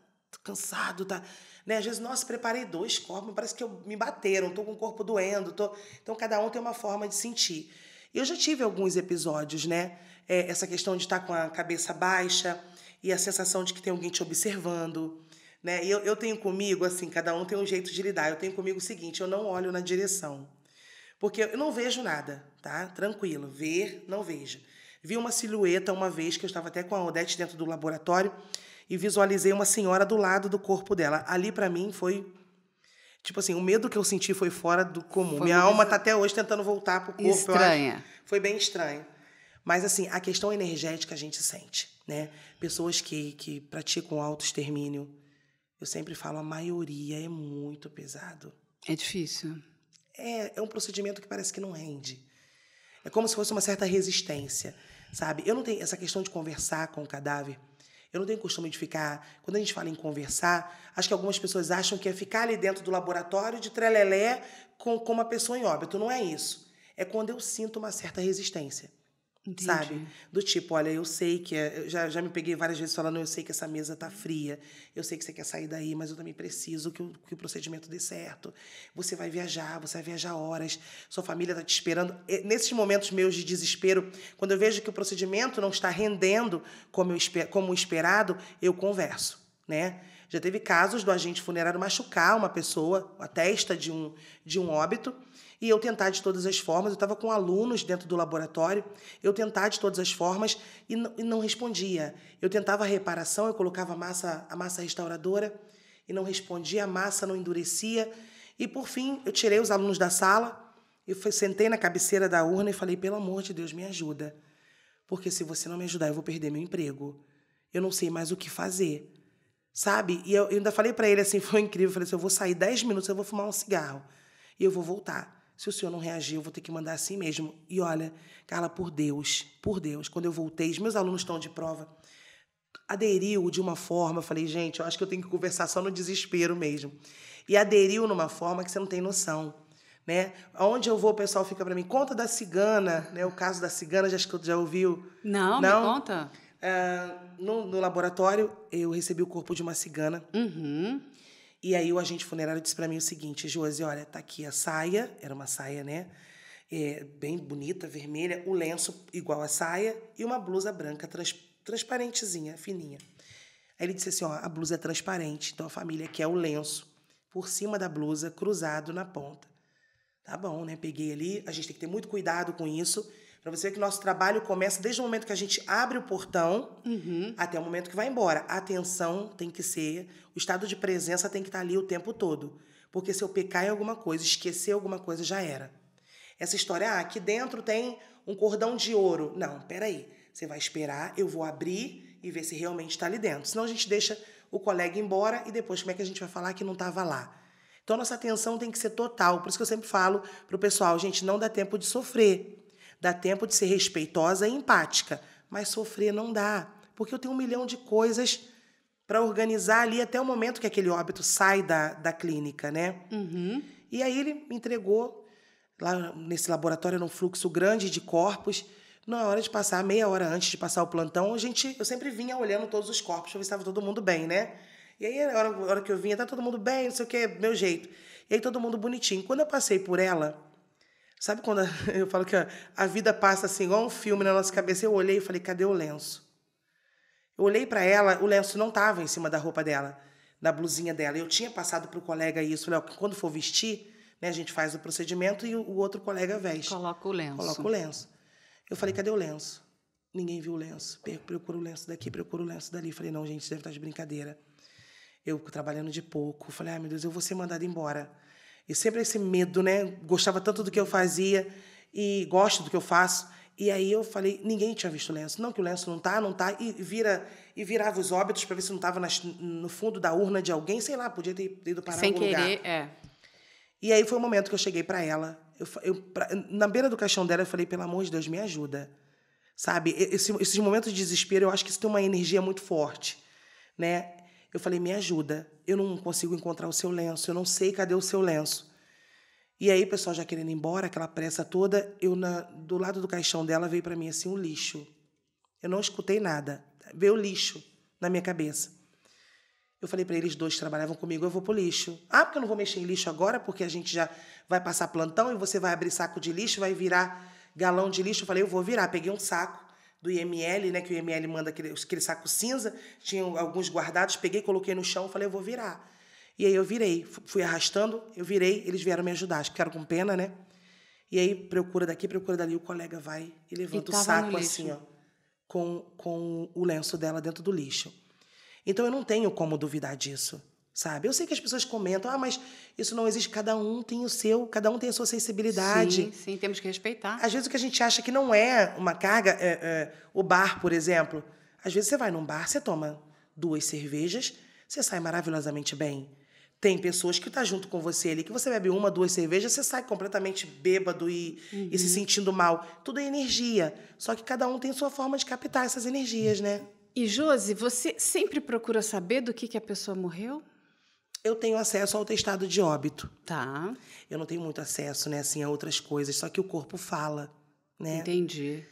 cansado, tá... Né? Às vezes, nossa, preparei 2 corpos, parece que me bateram, tô com o corpo doendo. Então, cada um tem uma forma de sentir. Eu já tive alguns episódios, né? Essa questão de estar com a cabeça baixa e a sensação de que tem alguém te observando, né? E eu tenho comigo, assim, cada um tem um jeito de lidar. Eu tenho comigo o seguinte, eu não olho na direção. Porque eu não vejo nada, tá? Tranquilo, ver, não vejo. Vi uma silhueta uma vez, que eu estava até com a Odete dentro do laboratório, e visualizei uma senhora do lado do corpo dela. Ali, para mim, foi... Tipo assim, o medo que eu senti foi fora do comum. Minha alma tá até hoje tentando voltar pro corpo. Estranha. Foi bem estranho. Mas, assim, a questão energética a gente sente, né? Pessoas que praticam autoextermínio, eu sempre falo, a maioria é muito pesado. É difícil. É um procedimento que parece que não rende. É como se fosse uma certa resistência, sabe? Eu não tenho essa questão de conversar com o cadáver. Eu não tenho costume de ficar... Quando a gente fala em conversar, acho que algumas pessoas acham que é ficar ali dentro do laboratório de trelelé com uma pessoa em óbito. Não é isso. É quando eu sinto uma certa resistência. Entendi. Sabe? Do tipo, olha, eu sei que... Eu já me peguei várias vezes falando, eu sei que essa mesa tá fria, eu sei que você quer sair daí, mas eu também preciso que o procedimento dê certo. Você vai viajar horas, sua família tá te esperando. Nesses momentos meus de desespero, quando eu vejo que o procedimento não está rendendo como esperado, eu converso, né? Já teve casos do agente funerário machucar uma pessoa, a testa de um óbito, e eu tentar de todas as formas, eu estava com alunos dentro do laboratório, eu tentar de todas as formas e não respondia. Eu tentava a reparação, eu colocava a massa restauradora e não respondia, a massa não endurecia. E, por fim, eu tirei os alunos da sala, sentei na cabeceira da urna e falei, pelo amor de Deus, me ajuda. Porque se você não me ajudar, eu vou perder meu emprego. Eu não sei mais o que fazer. Sabe? E eu ainda falei para ele assim, foi incrível, eu falei assim, eu vou sair 10 minutos, eu vou fumar um cigarro e eu vou voltar. Se o senhor não reagir, eu vou ter que mandar assim mesmo. E olha, Carla, por Deus, quando eu voltei, os meus alunos estão de prova, aderiu de uma forma, eu falei, gente, eu acho que eu tenho que conversar só no desespero mesmo. E aderiu numa forma que você não tem noção, né? Aonde eu vou, o pessoal fica para mim, conta da cigana, né? O caso da cigana, já ouviu? Não, me conta. No laboratório, eu recebi o corpo de uma cigana. Uhum. E aí o agente funerário disse para mim o seguinte, Josi, olha, tá aqui a saia, era uma saia, né? Bem bonita, vermelha, o lenço igual a saia e uma blusa branca, transparentezinha, fininha. Aí ele disse assim, ó, a blusa é transparente, então a família quer o lenço por cima da blusa, cruzado na ponta. Tá bom, né? Peguei ali, a gente tem que ter muito cuidado com isso, para você ver que o nosso trabalho começa desde o momento que a gente abre o portão até o momento que vai embora. A atenção tem que ser, o estado de presença tem que estar ali o tempo todo. Porque se eu pecar em alguma coisa, esquecer alguma coisa, já era. Essa história, aqui dentro tem um cordão de ouro. Não, peraí. Você vai esperar, eu vou abrir e ver se realmente está ali dentro. Senão a gente deixa o colega embora e depois como é que a gente vai falar que não estava lá? Então, nossa atenção tem que ser total. Por isso que eu sempre falo para o pessoal, gente, não dá tempo de sofrer. Dá tempo de ser respeitosa e empática. Mas sofrer não dá. Porque eu tenho 1 milhão de coisas para organizar ali até o momento que aquele óbito sai da clínica, né? Uhum. E aí ele me entregou, lá nesse laboratório, num fluxo grande de corpos. Na hora de passar, meia hora antes de passar o plantão, eu sempre vinha olhando todos os corpos para ver se estava todo mundo bem, né? E aí, a hora que eu vinha, tá todo mundo bem, não sei o que, meu jeito. E aí, todo mundo bonitinho. Quando eu passei por ela, sabe quando eu falo que a vida passa assim, igual um filme na nossa cabeça? Eu olhei e falei, cadê o lenço? Eu olhei para ela, o lenço não estava em cima da roupa dela, da blusinha dela. Eu tinha passado para o colega isso, falei, quando for vestir, né, a gente faz o procedimento e o outro colega veste. Coloca o lenço. Coloca o lenço. Eu falei, cadê o lenço? Ninguém viu o lenço. Procura o lenço daqui, procura o lenço dali. Falei, não, gente, deve estar de brincadeira. Eu trabalhando de pouco. Falei, ai, meu Deus, eu vou ser mandada embora. E sempre esse medo, né? Gostava tanto do que eu fazia e gosto do que eu faço. E aí eu falei, ninguém tinha visto o lenço. Não, que o lenço não tá. E virava os óbitos para ver se não estava no fundo da urna de alguém. Sei lá, podia ter ido parar em algum lugar. Sem querer, E aí foi o momento que eu cheguei para ela. Na beira do caixão dela, eu falei, pelo amor de Deus, me ajuda. Sabe? Esses momentos de desespero, eu acho que isso tem uma energia muito forte, né? Eu falei, me ajuda. Eu não consigo encontrar o seu lenço. Eu não sei cadê o seu lenço. E aí, o pessoal já querendo ir embora, aquela pressa toda, do lado do caixão dela veio para mim assim um lixo. Eu não escutei nada. Veio o lixo na minha cabeça. Eu falei para eles dois que trabalhavam comigo, eu vou pro lixo. Ah, porque eu não vou mexer em lixo agora, porque a gente já vai passar plantão e você vai abrir saco de lixo, vai virar galão de lixo. Eu falei, eu vou virar. Peguei um saco do IML, né, que o IML manda aquele saco cinza, tinha alguns guardados, peguei, coloquei no chão, falei, eu vou virar. E aí eu virei, fui arrastando, eu virei, eles vieram me ajudar, acho que ficaram com pena, né? E aí, procura daqui, procura dali, o colega vai e levanta o saco assim, ó, com o lenço dela dentro do lixo. Então eu não tenho como duvidar disso, sabe? Eu sei que as pessoas comentam, mas isso não existe, cada um tem o seu, cada um tem a sua sensibilidade. Sim, temos que respeitar. Às vezes o que a gente acha que não é uma carga, o bar, por exemplo. Às vezes você vai num bar, você toma 2 cervejas, você sai maravilhosamente bem. Tem pessoas que estão junto com você ali, que você bebe 1, 2 cervejas, você sai completamente bêbado e se sentindo mal. Tudo é energia. Só que cada um tem sua forma de captar essas energias, né? E, Josi, você sempre procura saber do que a pessoa morreu? Eu tenho acesso ao atestado de óbito. Tá. Eu não tenho muito acesso, né, assim, a outras coisas, só que o corpo fala, né? Entendi.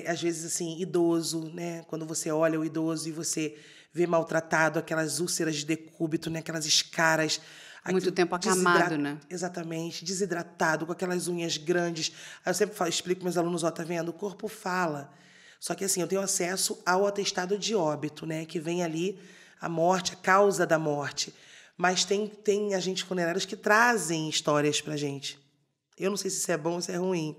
Às vezes, assim, idoso, né? Quando você olha o idoso e você vê maltratado, aquelas úlceras de decúbito, né? Aquelas escaras. Muito tempo acamado, né? Exatamente, desidratado, com aquelas unhas grandes. Aí eu sempre explico para meus alunos, tá vendo? O corpo fala. Só que, assim, eu tenho acesso ao atestado de óbito, né? Que vem ali a morte, a causa da morte. Mas tem agentes funerários que trazem histórias pra gente. Eu não sei se isso é bom ou se é ruim.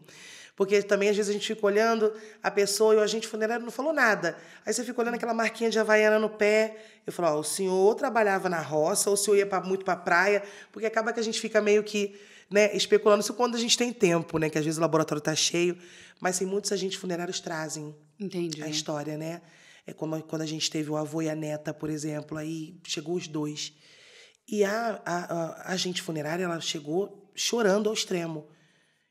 Porque também, às vezes, a gente fica olhando a pessoa e o agente funerário não falou nada. Aí você fica olhando aquela marquinha de havaiana no pé. Eu falo, o senhor trabalhava na roça ou o senhor ia muito para a praia? Porque acaba que a gente fica meio que, né, especulando isso quando a gente tem tempo, né? Que às vezes o laboratório está cheio. Mas tem muitos agentes funerários trazem a história, né? É como quando a gente teve o avô e a neta, por exemplo. Aí chegou os dois. E a agente funerária, ela chegou chorando ao extremo.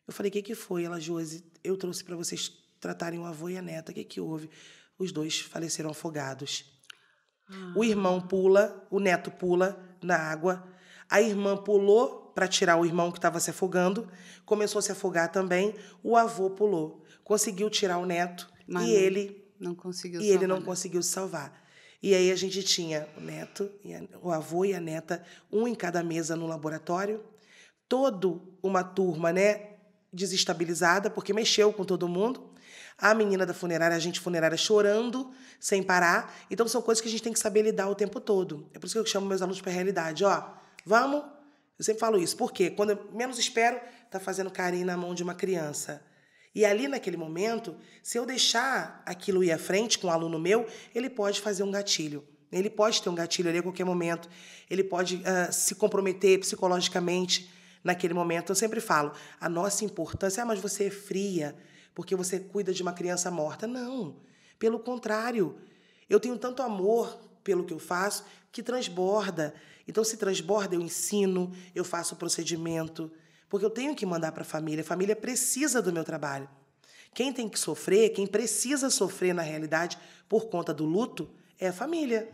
Eu falei, o que foi? Ela, Josi, eu trouxe para vocês tratarem o avô e a neta. O que houve? Os dois faleceram afogados. O irmão pula, o neto pula na água. A irmã pulou para tirar o irmão que estava se afogando. Começou a se afogar também. O avô pulou. Conseguiu tirar o neto. Mas ele não conseguiu se salvar. E aí a gente tinha o neto, o avô e a neta, um em cada mesa no laboratório. Toda uma turma, né, desestabilizada, porque mexeu com todo mundo. A menina da funerária, a agente funerária chorando sem parar. Então, são coisas que a gente tem que saber lidar o tempo todo. É por isso que eu chamo meus alunos para a realidade. Vamos? Eu sempre falo isso. Por quê? Quando eu menos espero, tá fazendo carinho na mão de uma criança. E ali, naquele momento, se eu deixar aquilo ir à frente com um aluno meu, ele pode fazer um gatilho. Ele pode ter um gatilho ali a qualquer momento. Ele pode se comprometer psicologicamente, naquele momento. Eu sempre falo, a nossa importância, mas você é fria porque você cuida de uma criança morta. Não, pelo contrário. Eu tenho tanto amor pelo que eu faço que transborda. Então, se transborda, eu ensino, eu faço o procedimento, porque eu tenho que mandar para a família precisa do meu trabalho. Quem tem que sofrer, quem precisa sofrer na realidade por conta do luto, é a família.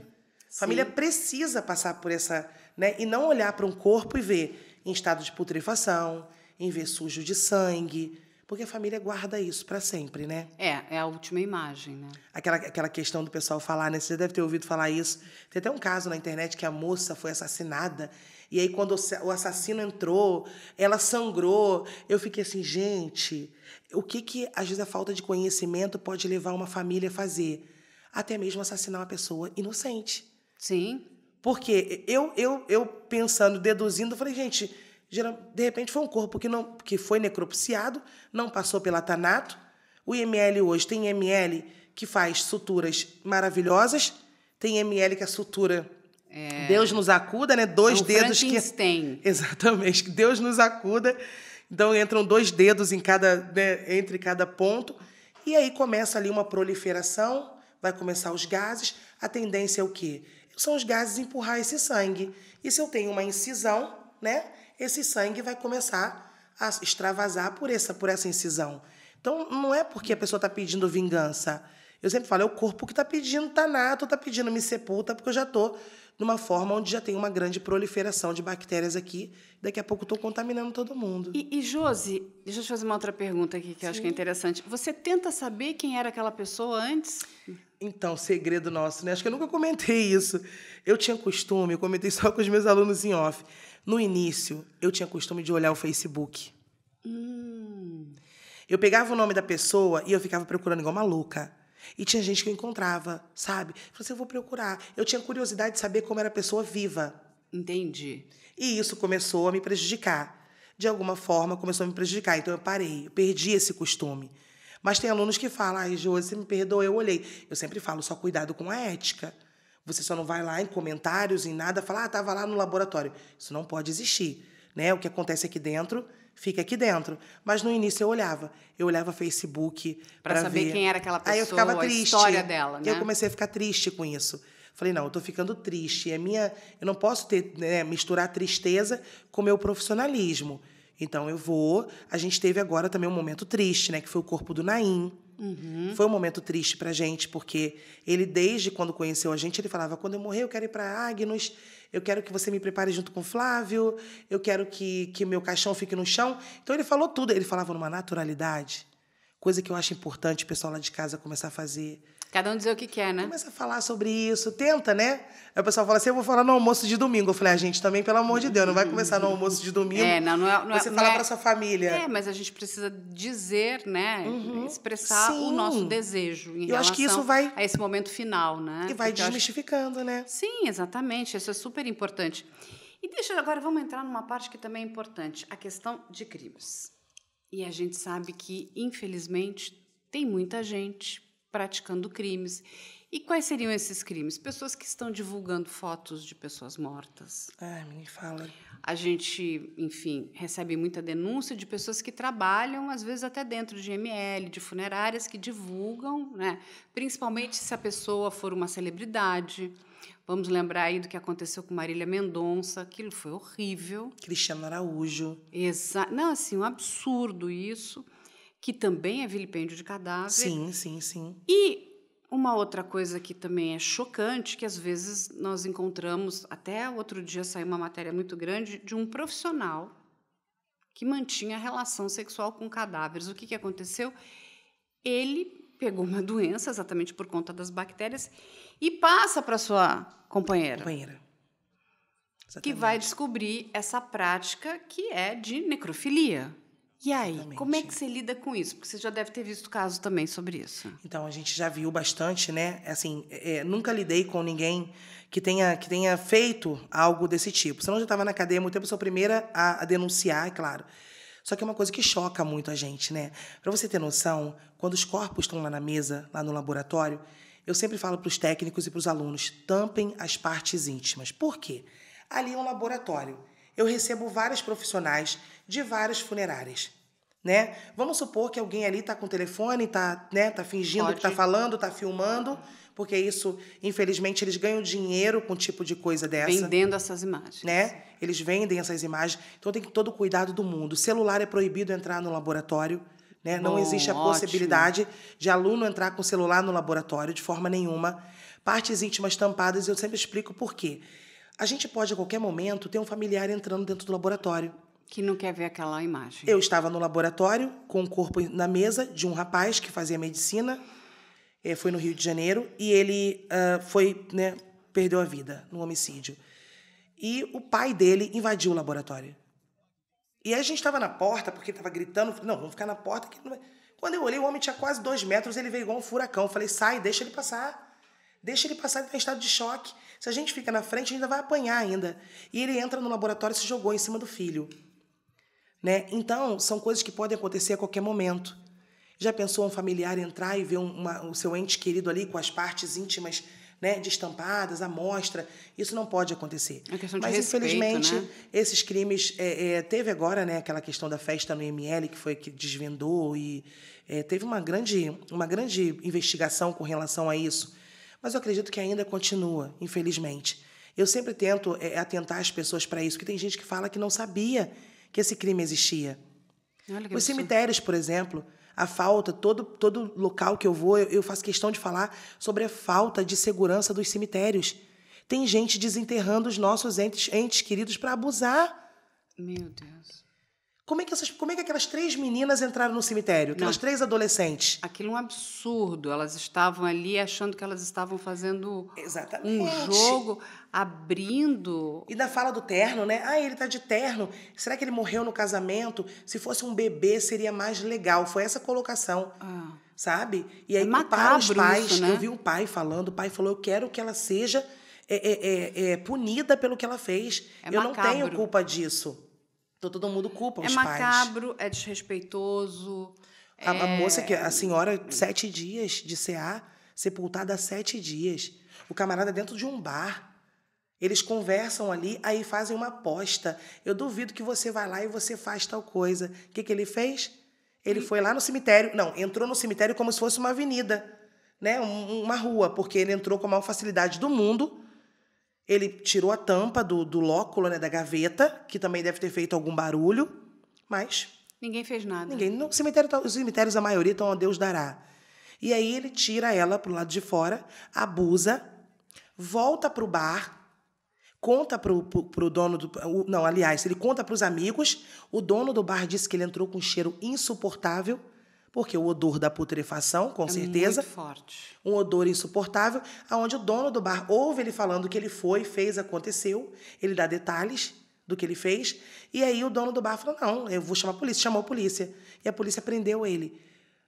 A família precisa passar por essa, né? E não olhar para um corpo e ver em estado de putrefação, em ver sujo de sangue, porque a família guarda isso para sempre, né? É a última imagem, né? Aquela questão do pessoal falar, né? Você já deve ter ouvido falar isso. Tem até um caso na internet que a moça foi assassinada, e aí quando o assassino entrou, ela sangrou. Eu fiquei assim, gente, o que às vezes a falta de conhecimento pode levar uma família a fazer? Até mesmo assassinar uma pessoa inocente. Sim. Porque eu pensando, deduzindo, eu falei, gente, de repente foi um corpo que foi necropsiado, não passou pela Thanato. O IML hoje tem IML que faz suturas maravilhosas, tem IML que a sutura... Deus nos acuda, né? 2 dedos Frankenstein. Exatamente, que Deus nos acuda. Então entram 2 dedos em cada, né, entre cada ponto. E aí começa ali uma proliferação, vai começar os gases. A tendência é o quê? São os gases empurrar esse sangue. E se eu tenho uma incisão, né? Esse sangue vai começar a extravasar por essa incisão. Então, não é porque a pessoa está pedindo vingança. Eu sempre falo, é o corpo que está pedindo Thanato, está pedindo me sepulta, porque eu já estou numa forma onde já tem uma grande proliferação de bactérias aqui. Daqui a pouco estou contaminando todo mundo. E Josi, deixa eu te fazer uma outra pergunta aqui que eu acho que é interessante. Você tenta saber quem era aquela pessoa antes? Então, segredo nosso, né? Acho que eu nunca comentei isso. Eu tinha costume, eu comentei só com os meus alunos em off. No início, eu tinha costume de olhar o Facebook. Eu pegava o nome da pessoa e eu ficava procurando igual uma louca. E tinha gente que eu encontrava, sabe? Eu falei assim, eu vou procurar. Eu tinha curiosidade de saber como era a pessoa viva. Entendi. E isso começou a me prejudicar. De alguma forma, começou a me prejudicar. Então, eu parei, eu perdi esse costume. Mas tem alunos que falam, ai, Josi, você me perdoa, eu olhei. Eu sempre falo, só cuidado com a ética. Você só não vai lá em comentários, em nada, falar, estava lá no laboratório. Isso não pode existir. Né? O que acontece aqui dentro, fica aqui dentro. Mas no início eu olhava Facebook para saber ver quem era aquela pessoa, aí eu ficava triste. A história dela, né? E eu comecei a ficar triste com isso. Falei, não, eu estou ficando triste. Eu não posso misturar tristeza com o meu profissionalismo. Então, a gente teve agora também um momento triste, né? Que foi o corpo do Naim. Foi um momento triste pra gente, porque ele, desde quando conheceu a gente, ele falava, quando eu morrer, eu quero ir para Agnus, eu quero que você me prepare junto com o Flávio, eu quero que meu caixão fique no chão. Então, ele falou tudo. Ele falava numa naturalidade, coisa que eu acho importante o pessoal lá de casa começar a fazer. Cada um dizer o que quer, né? Começa a falar sobre isso, tenta, né? Aí o pessoal fala assim, eu vou falar no almoço de domingo. Eu falei, gente, também, pelo amor de Deus, não vai começar no almoço de domingo. Você fala para sua família. Mas a gente precisa dizer, né? Expressar o nosso desejo em relação acho que isso vai, a esse momento final, né? E vai desmistificando, né? Sim, exatamente. Isso é super importante. E agora vamos entrar numa parte que também é importante, a questão de crimes. E a gente sabe que, infelizmente, tem muita gente praticando crimes. E quais seriam esses crimes? Pessoas que estão divulgando fotos de pessoas mortas. Ai, me fala. A gente, enfim, recebe muita denúncia de pessoas que trabalham, às vezes até dentro de ML, de funerárias, que divulgam, né? Principalmente se a pessoa for uma celebridade. Vamos lembrar aí do que aconteceu com Marília Mendonça. Aquilo foi horrível. Cristiano Araújo. Não, assim, um absurdo isso. Que também é vilipêndio de cadáver. Sim, sim, sim. E uma outra coisa que também é chocante, que às vezes nós encontramos, até outro dia saiu uma matéria muito grande, de um profissional que mantinha relação sexual com cadáveres. O que aconteceu? Ele pegou uma doença, exatamente por conta das bactérias, e passa para sua companheira. Que vai descobrir essa prática que é de necrofilia. E aí, como é que você lida com isso? Porque você já deve ter visto casos também sobre isso. Então, a gente já viu bastante, né? Assim, nunca lidei com ninguém que tenha feito algo desse tipo. Senão eu já estava na cadeia há muito tempo, sou a primeira a denunciar, é claro. Só que é uma coisa que choca muito a gente, né? Para você ter noção, quando os corpos estão lá na mesa, lá no laboratório, eu sempre falo para os técnicos e para os alunos, tampem as partes íntimas. Por quê? Ali é um laboratório. eu recebo vários profissionais de várias funerárias, né? Vamos supor que alguém ali está com o telefone, tá fingindo que está falando, está filmando, porque isso, infelizmente, eles ganham dinheiro com um tipo de coisa dessa. Vendendo essas imagens. Né? Eles vendem essas imagens. Então tem todo o cuidado do mundo. O celular é proibido entrar no laboratório. Né? Não existe a possibilidade de aluno entrar com o celular no laboratório de forma nenhuma. Partes íntimas tampadas, eu sempre explico por quê. A gente pode, a qualquer momento, ter um familiar entrando dentro do laboratório. Que não quer ver aquela imagem. Eu estava no laboratório com o corpo na mesa de um rapaz que fazia medicina, foi no Rio de Janeiro, e ele perdeu a vida no homicídio. E o pai dele invadiu o laboratório. E aí a gente estava na porta, porque estava gritando, não, vamos ficar na porta. Que não vai... Quando eu olhei, o homem tinha quase 2 metros, ele veio igual um furacão. Eu falei, sai, deixa ele passar. Deixa ele passar, ele está em estado de choque. Se a gente fica na frente, ainda vai apanhar ainda. E ele entra no laboratório e se jogou em cima do filho. Né? Então, são coisas que podem acontecer a qualquer momento. Já pensou um familiar entrar e ver o seu ente querido ali com as partes íntimas, né, destampadas, à mostra? Isso não pode acontecer. É questão de Mas, respeito, infelizmente, né? esses crimes... teve agora, né, aquela questão da festa no IML, que foi que desvendou, e teve uma grande investigação com relação a isso. Mas eu acredito que ainda continua, infelizmente. Eu sempre tento atentar as pessoas para isso, porque tem gente que fala que não sabia que esse crime existia. Os cemitérios, por exemplo, a falta, todo local que eu vou, eu faço questão de falar sobre a falta de segurança dos cemitérios. Tem gente desenterrando os nossos entes queridos para abusar. Meu Deus. Como é que aquelas 3 meninas entraram no cemitério? Aquelas 3 adolescentes? Aquilo é um absurdo. Elas estavam ali achando que elas estavam fazendo um jogo, abrindo... E da fala do terno, né? Ah, ele tá de terno. Será que ele morreu no casamento? Se fosse um bebê, seria mais legal. Foi essa colocação, sabe? E aí, para os pais, isso, né? eu vi um pai falando, o pai falou, eu quero que ela seja punida pelo que ela fez. Eu não tenho culpa disso. Então, todo mundo culpa os pais. É macabro, é desrespeitoso. A moça, a senhora, 7 dias de CA, sepultada há 7 dias. O camarada dentro de um bar. Eles conversam ali, aí fazem uma aposta. Eu duvido que você vai lá e você faz tal coisa. O que ele fez? Ele foi lá no cemitério. Não, entrou no cemitério como se fosse uma avenida, né? Uma rua, porque ele entrou com a maior facilidade do mundo. Ele tirou a tampa do lóculo, né, da gaveta, que também deve ter feito algum barulho, mas... Ninguém fez nada. Ninguém. Os cemitérios, a maioria, estão a Deus dará. E aí ele tira ela para o lado de fora, abusa, volta para o bar, conta para o dono do... Não, aliás, ele conta para os amigos, o dono do bar disse que ele entrou com um cheiro insuportável, porque o odor da putrefação, com certeza. Muito forte. Um odor insuportável, onde o dono do bar ouve ele falando que ele foi, fez, aconteceu. Ele dá detalhes do que ele fez. E aí o dono do bar falou, não, eu vou chamar a polícia. Chamou a polícia. E a polícia prendeu ele.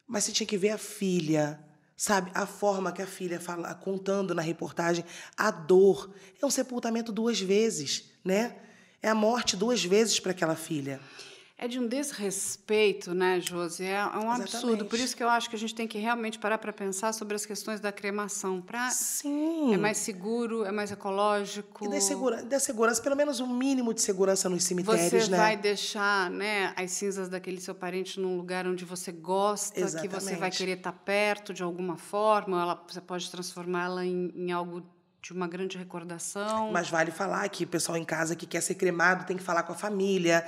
Mas você tinha que ver a filha, sabe? A forma que a filha fala, contando na reportagem, a dor. É um sepultamento 2 vezes, né? É a morte 2 vezes para aquela filha. É de um desrespeito, né, Josi? É um absurdo. Por isso que eu acho que a gente tem que realmente parar para pensar sobre as questões da cremação. Sim. É mais seguro, é mais ecológico. E dá segurança, pelo menos um mínimo de segurança nos cemitérios, você vai deixar, né, as cinzas daquele seu parente num lugar onde você gosta, Exatamente. que você vai querer estar perto de alguma forma. Você pode transformá-la em algo de uma grande recordação. Mas vale falar que o pessoal em casa que quer ser cremado tem que falar com a família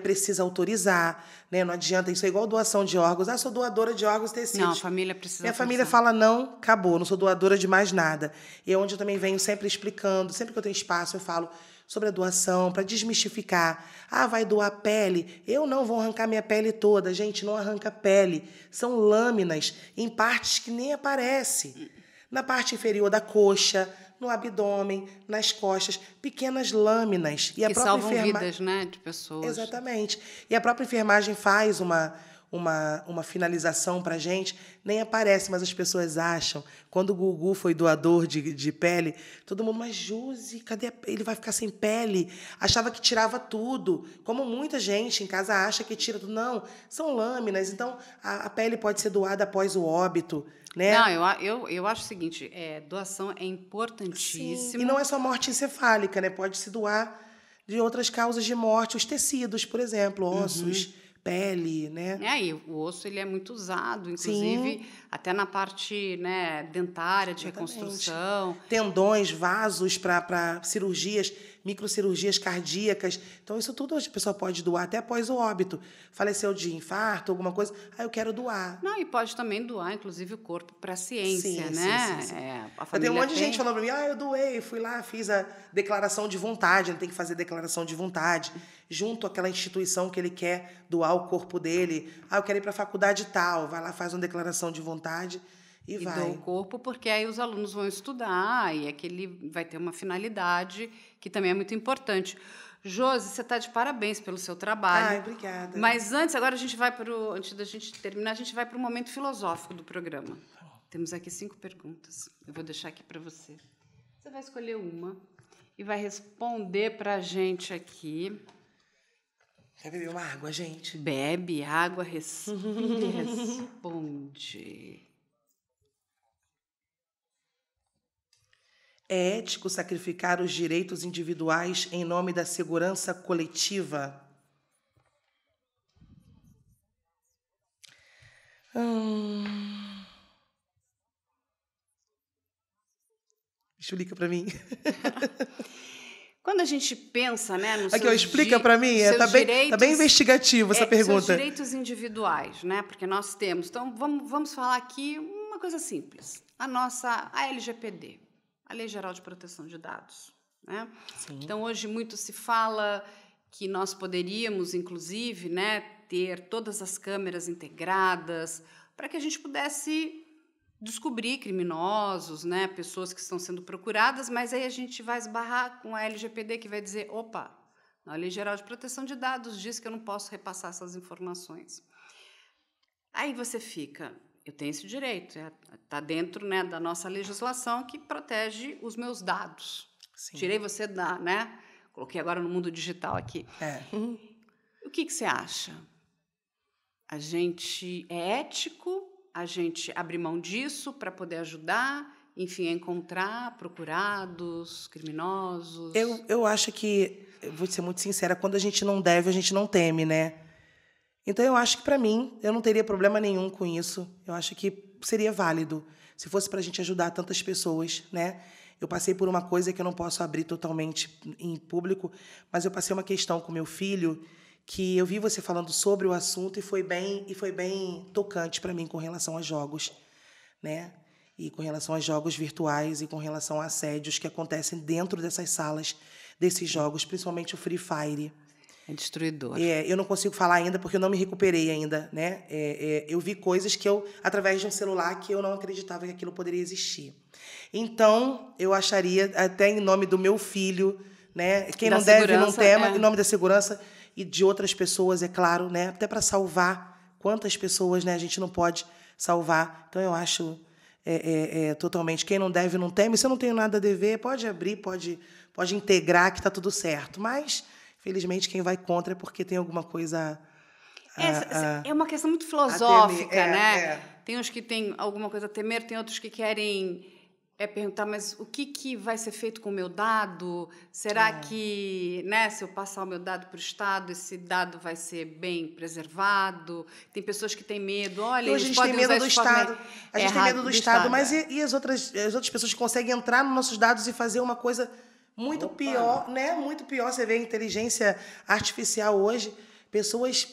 precisa autorizar, né? Não adianta, isso é igual doação de órgãos. Ah, sou doadora de órgãos tecidos. Não, a família precisa Minha família fala, não, acabou, não sou doadora de mais nada. E é onde eu também venho sempre explicando, sempre que eu tenho espaço, eu falo sobre a doação, para desmistificar. Ah, vai doar pele? Eu não vou arrancar minha pele toda. Gente, não arranca pele. São lâminas em partes que nem aparece. Na parte inferior da coxa, no abdômen, nas costas, pequenas lâminas. E a que própria salvam vidas, né, de pessoas. Exatamente. E a própria enfermagem faz uma finalização para a gente, nem aparece, mas as pessoas acham. Quando o Gugu foi doador de pele, todo mundo, mas Josi, cadê ele vai ficar sem pele? Achava que tirava tudo, como muita gente em casa acha que tira tudo. Não, são lâminas, então a pele pode ser doada após o óbito, né? Não, eu acho o seguinte, doação é importantíssimo. Sim, e não é só morte encefálica, né? Pode se doar de outras causas de morte, os tecidos, por exemplo, ossos, pele, né? E o osso ele é muito usado, inclusive até na parte, né, dentária, de reconstrução. Tendões, vasos para cirurgias, microcirurgias cardíacas. Então, isso tudo hoje a pessoa pode doar até após o óbito. Faleceu de infarto, alguma coisa, eu quero doar. Não, e pode também doar, inclusive, o corpo para a ciência, né? Sim. A Eu tenho um monte de gente falando para mim, eu doei, fui lá, fiz a declaração de vontade, ele tem que fazer declaração de vontade, junto àquela instituição que ele quer doar o corpo dele. Eu quero ir para a faculdade tal, vai lá, faz uma declaração de vontade e vai. Doa o corpo, porque aí os alunos vão estudar e aquele vai ter uma finalidade que também é muito importante. Josi, você está de parabéns pelo seu trabalho. Obrigada. Mas antes da gente terminar, a gente vai para o momento filosófico do programa. Temos aqui 5 perguntas. Eu vou deixar aqui para você. Você vai escolher uma e vai responder para a gente aqui. Quer beber uma água, gente? Bebe água, respira e responde. É ético sacrificar os direitos individuais em nome da segurança coletiva? Explica para mim. Quando a gente pensa, né, nos Aqui, explica para mim. Tá bem investigativo essa pergunta. Seus direitos individuais, né? Porque nós temos. Então, vamos falar aqui uma coisa simples. A LGPD, a Lei Geral de Proteção de Dados, né? Sim. Então, hoje muito se fala que nós poderíamos, inclusive, né, ter todas as câmeras integradas para que a gente pudesse descobrir criminosos, né, pessoas que estão sendo procuradas, mas aí a gente vai esbarrar com a LGPD, que vai dizer, opa, a Lei Geral de Proteção de Dados diz que eu não posso repassar essas informações. Aí você fica, eu tenho esse direito, está dentro, né, da nossa legislação que protege os meus dados. Sim. Tirei você né, coloquei agora no mundo digital aqui. O que você acha? A gente é ético? A gente abrir mão disso para poder ajudar, enfim, a encontrar procurados, criminosos? Eu acho que, eu vou ser muito sincera, quando a gente não deve, a gente não teme, né? Então, eu acho que, para mim, eu não teria problema nenhum com isso. Eu acho que seria válido, se fosse para a gente ajudar tantas pessoas, né? Eu passei por uma coisa que eu não posso abrir totalmente em público, mas eu passei uma questão com meu filho que eu vi você falando sobre o assunto e foi bem tocante para mim com relação a jogos, né? E com relação a jogos virtuais e com relação a assédios que acontecem dentro dessas salas desses jogos, principalmente o Free Fire. É destruidor. Eu não consigo falar ainda porque eu não me recuperei ainda, né? Eu vi coisas que através de um celular, que eu não acreditava que aquilo poderia existir. Então, eu acharia, até em nome do meu filho, né? Quem não deve, não tema, em nome da segurança e de outras pessoas, é claro, né? Até para salvar quantas pessoas, né? A gente não pode salvar. Então, eu acho totalmente, quem não deve, não teme. Se eu não tenho nada a dever, pode abrir, pode integrar, que está tudo certo. Mas, felizmente, quem vai contra é porque tem alguma coisa... É uma questão muito filosófica, né? Tem uns que têm alguma coisa a temer, tem outros que querem perguntar, mas o que vai ser feito com o meu dado? Será que, né, se eu passar o meu dado para o Estado, esse dado vai ser bem preservado? Tem pessoas que têm medo. Olha, hoje a gente tem medo do Estado. A gente tem medo do Estado, mas e as outras pessoas que conseguem entrar nos nossos dados e fazer uma coisa muito pior, né? Muito pior. Você vê a inteligência artificial hoje, pessoas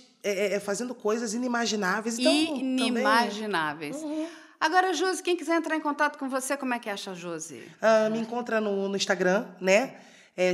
fazendo coisas inimagináveis. Então, inimagináveis. Também... Agora, Josi, quem quiser entrar em contato com você, como é que acha a Josi? Me encontra no Instagram, né?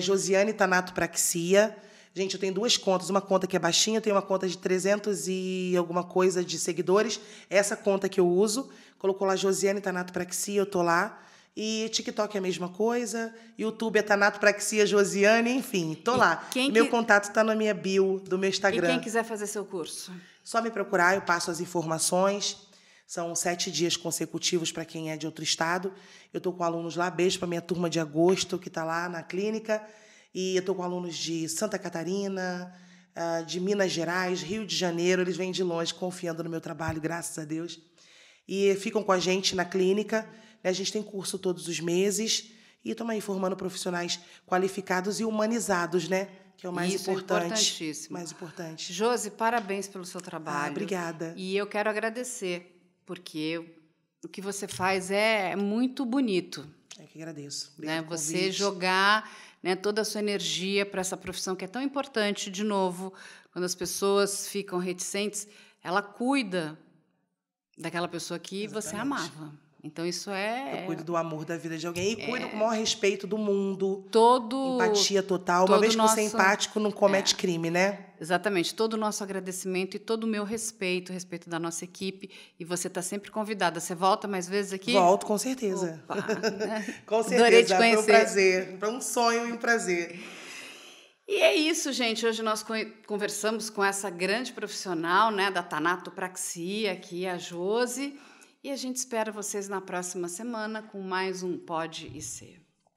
Josiane Thanato Praxia. Gente, eu tenho 2 contas. Uma conta que é baixinha, eu tenho uma conta de 300 e alguma coisa de seguidores. Essa conta que eu uso. Colocou lá Josiane Thanato Praxia, eu tô lá. E TikTok é a mesma coisa. YouTube é Thanato Praxia Josiane, enfim, tô lá. Meu contato está na minha bio do meu Instagram. E quem quiser fazer seu curso? Só me procurar, eu passo as informações. São 7 dias consecutivos para quem é de outro estado. Eu estou com alunos lá, beijo para minha turma de agosto, que está lá na clínica. E eu estou com alunos de Santa Catarina, de Minas Gerais, Rio de Janeiro. Eles vêm de longe confiando no meu trabalho, graças a Deus. E ficam com a gente na clínica. A gente tem curso todos os meses. E estamos aí formando profissionais qualificados e humanizados, né? Que é o mais Isso importante. é importantíssimo. Mais importante. Josi, parabéns pelo seu trabalho. Obrigada. E eu quero agradecer, porque o que você faz é muito bonito. Eu que agradeço. Né? Obrigada Você jogar, né, toda a sua energia para essa profissão que é tão importante. De novo, quando as pessoas ficam reticentes, ela cuida daquela pessoa que você amava. Então, isso Eu cuido do amor da vida de alguém e cuido com o maior respeito do mundo. todo... Empatia total. todo Uma vez que você é nosso- empático, não comete crime, né? Exatamente, todo o nosso agradecimento e todo o meu respeito, o respeito da nossa equipe. E você está sempre convidada. Você volta mais vezes aqui? Volto, com certeza. Opa, né? Com certeza. Adorei te Foi um conhecer. prazer. Foi um sonho e um prazer. E é isso, gente. Hoje nós conversamos com essa grande profissional, né, da tanatopraxia, aqui, a Josi. E a gente espera vocês na próxima semana com mais um Pode e Ser.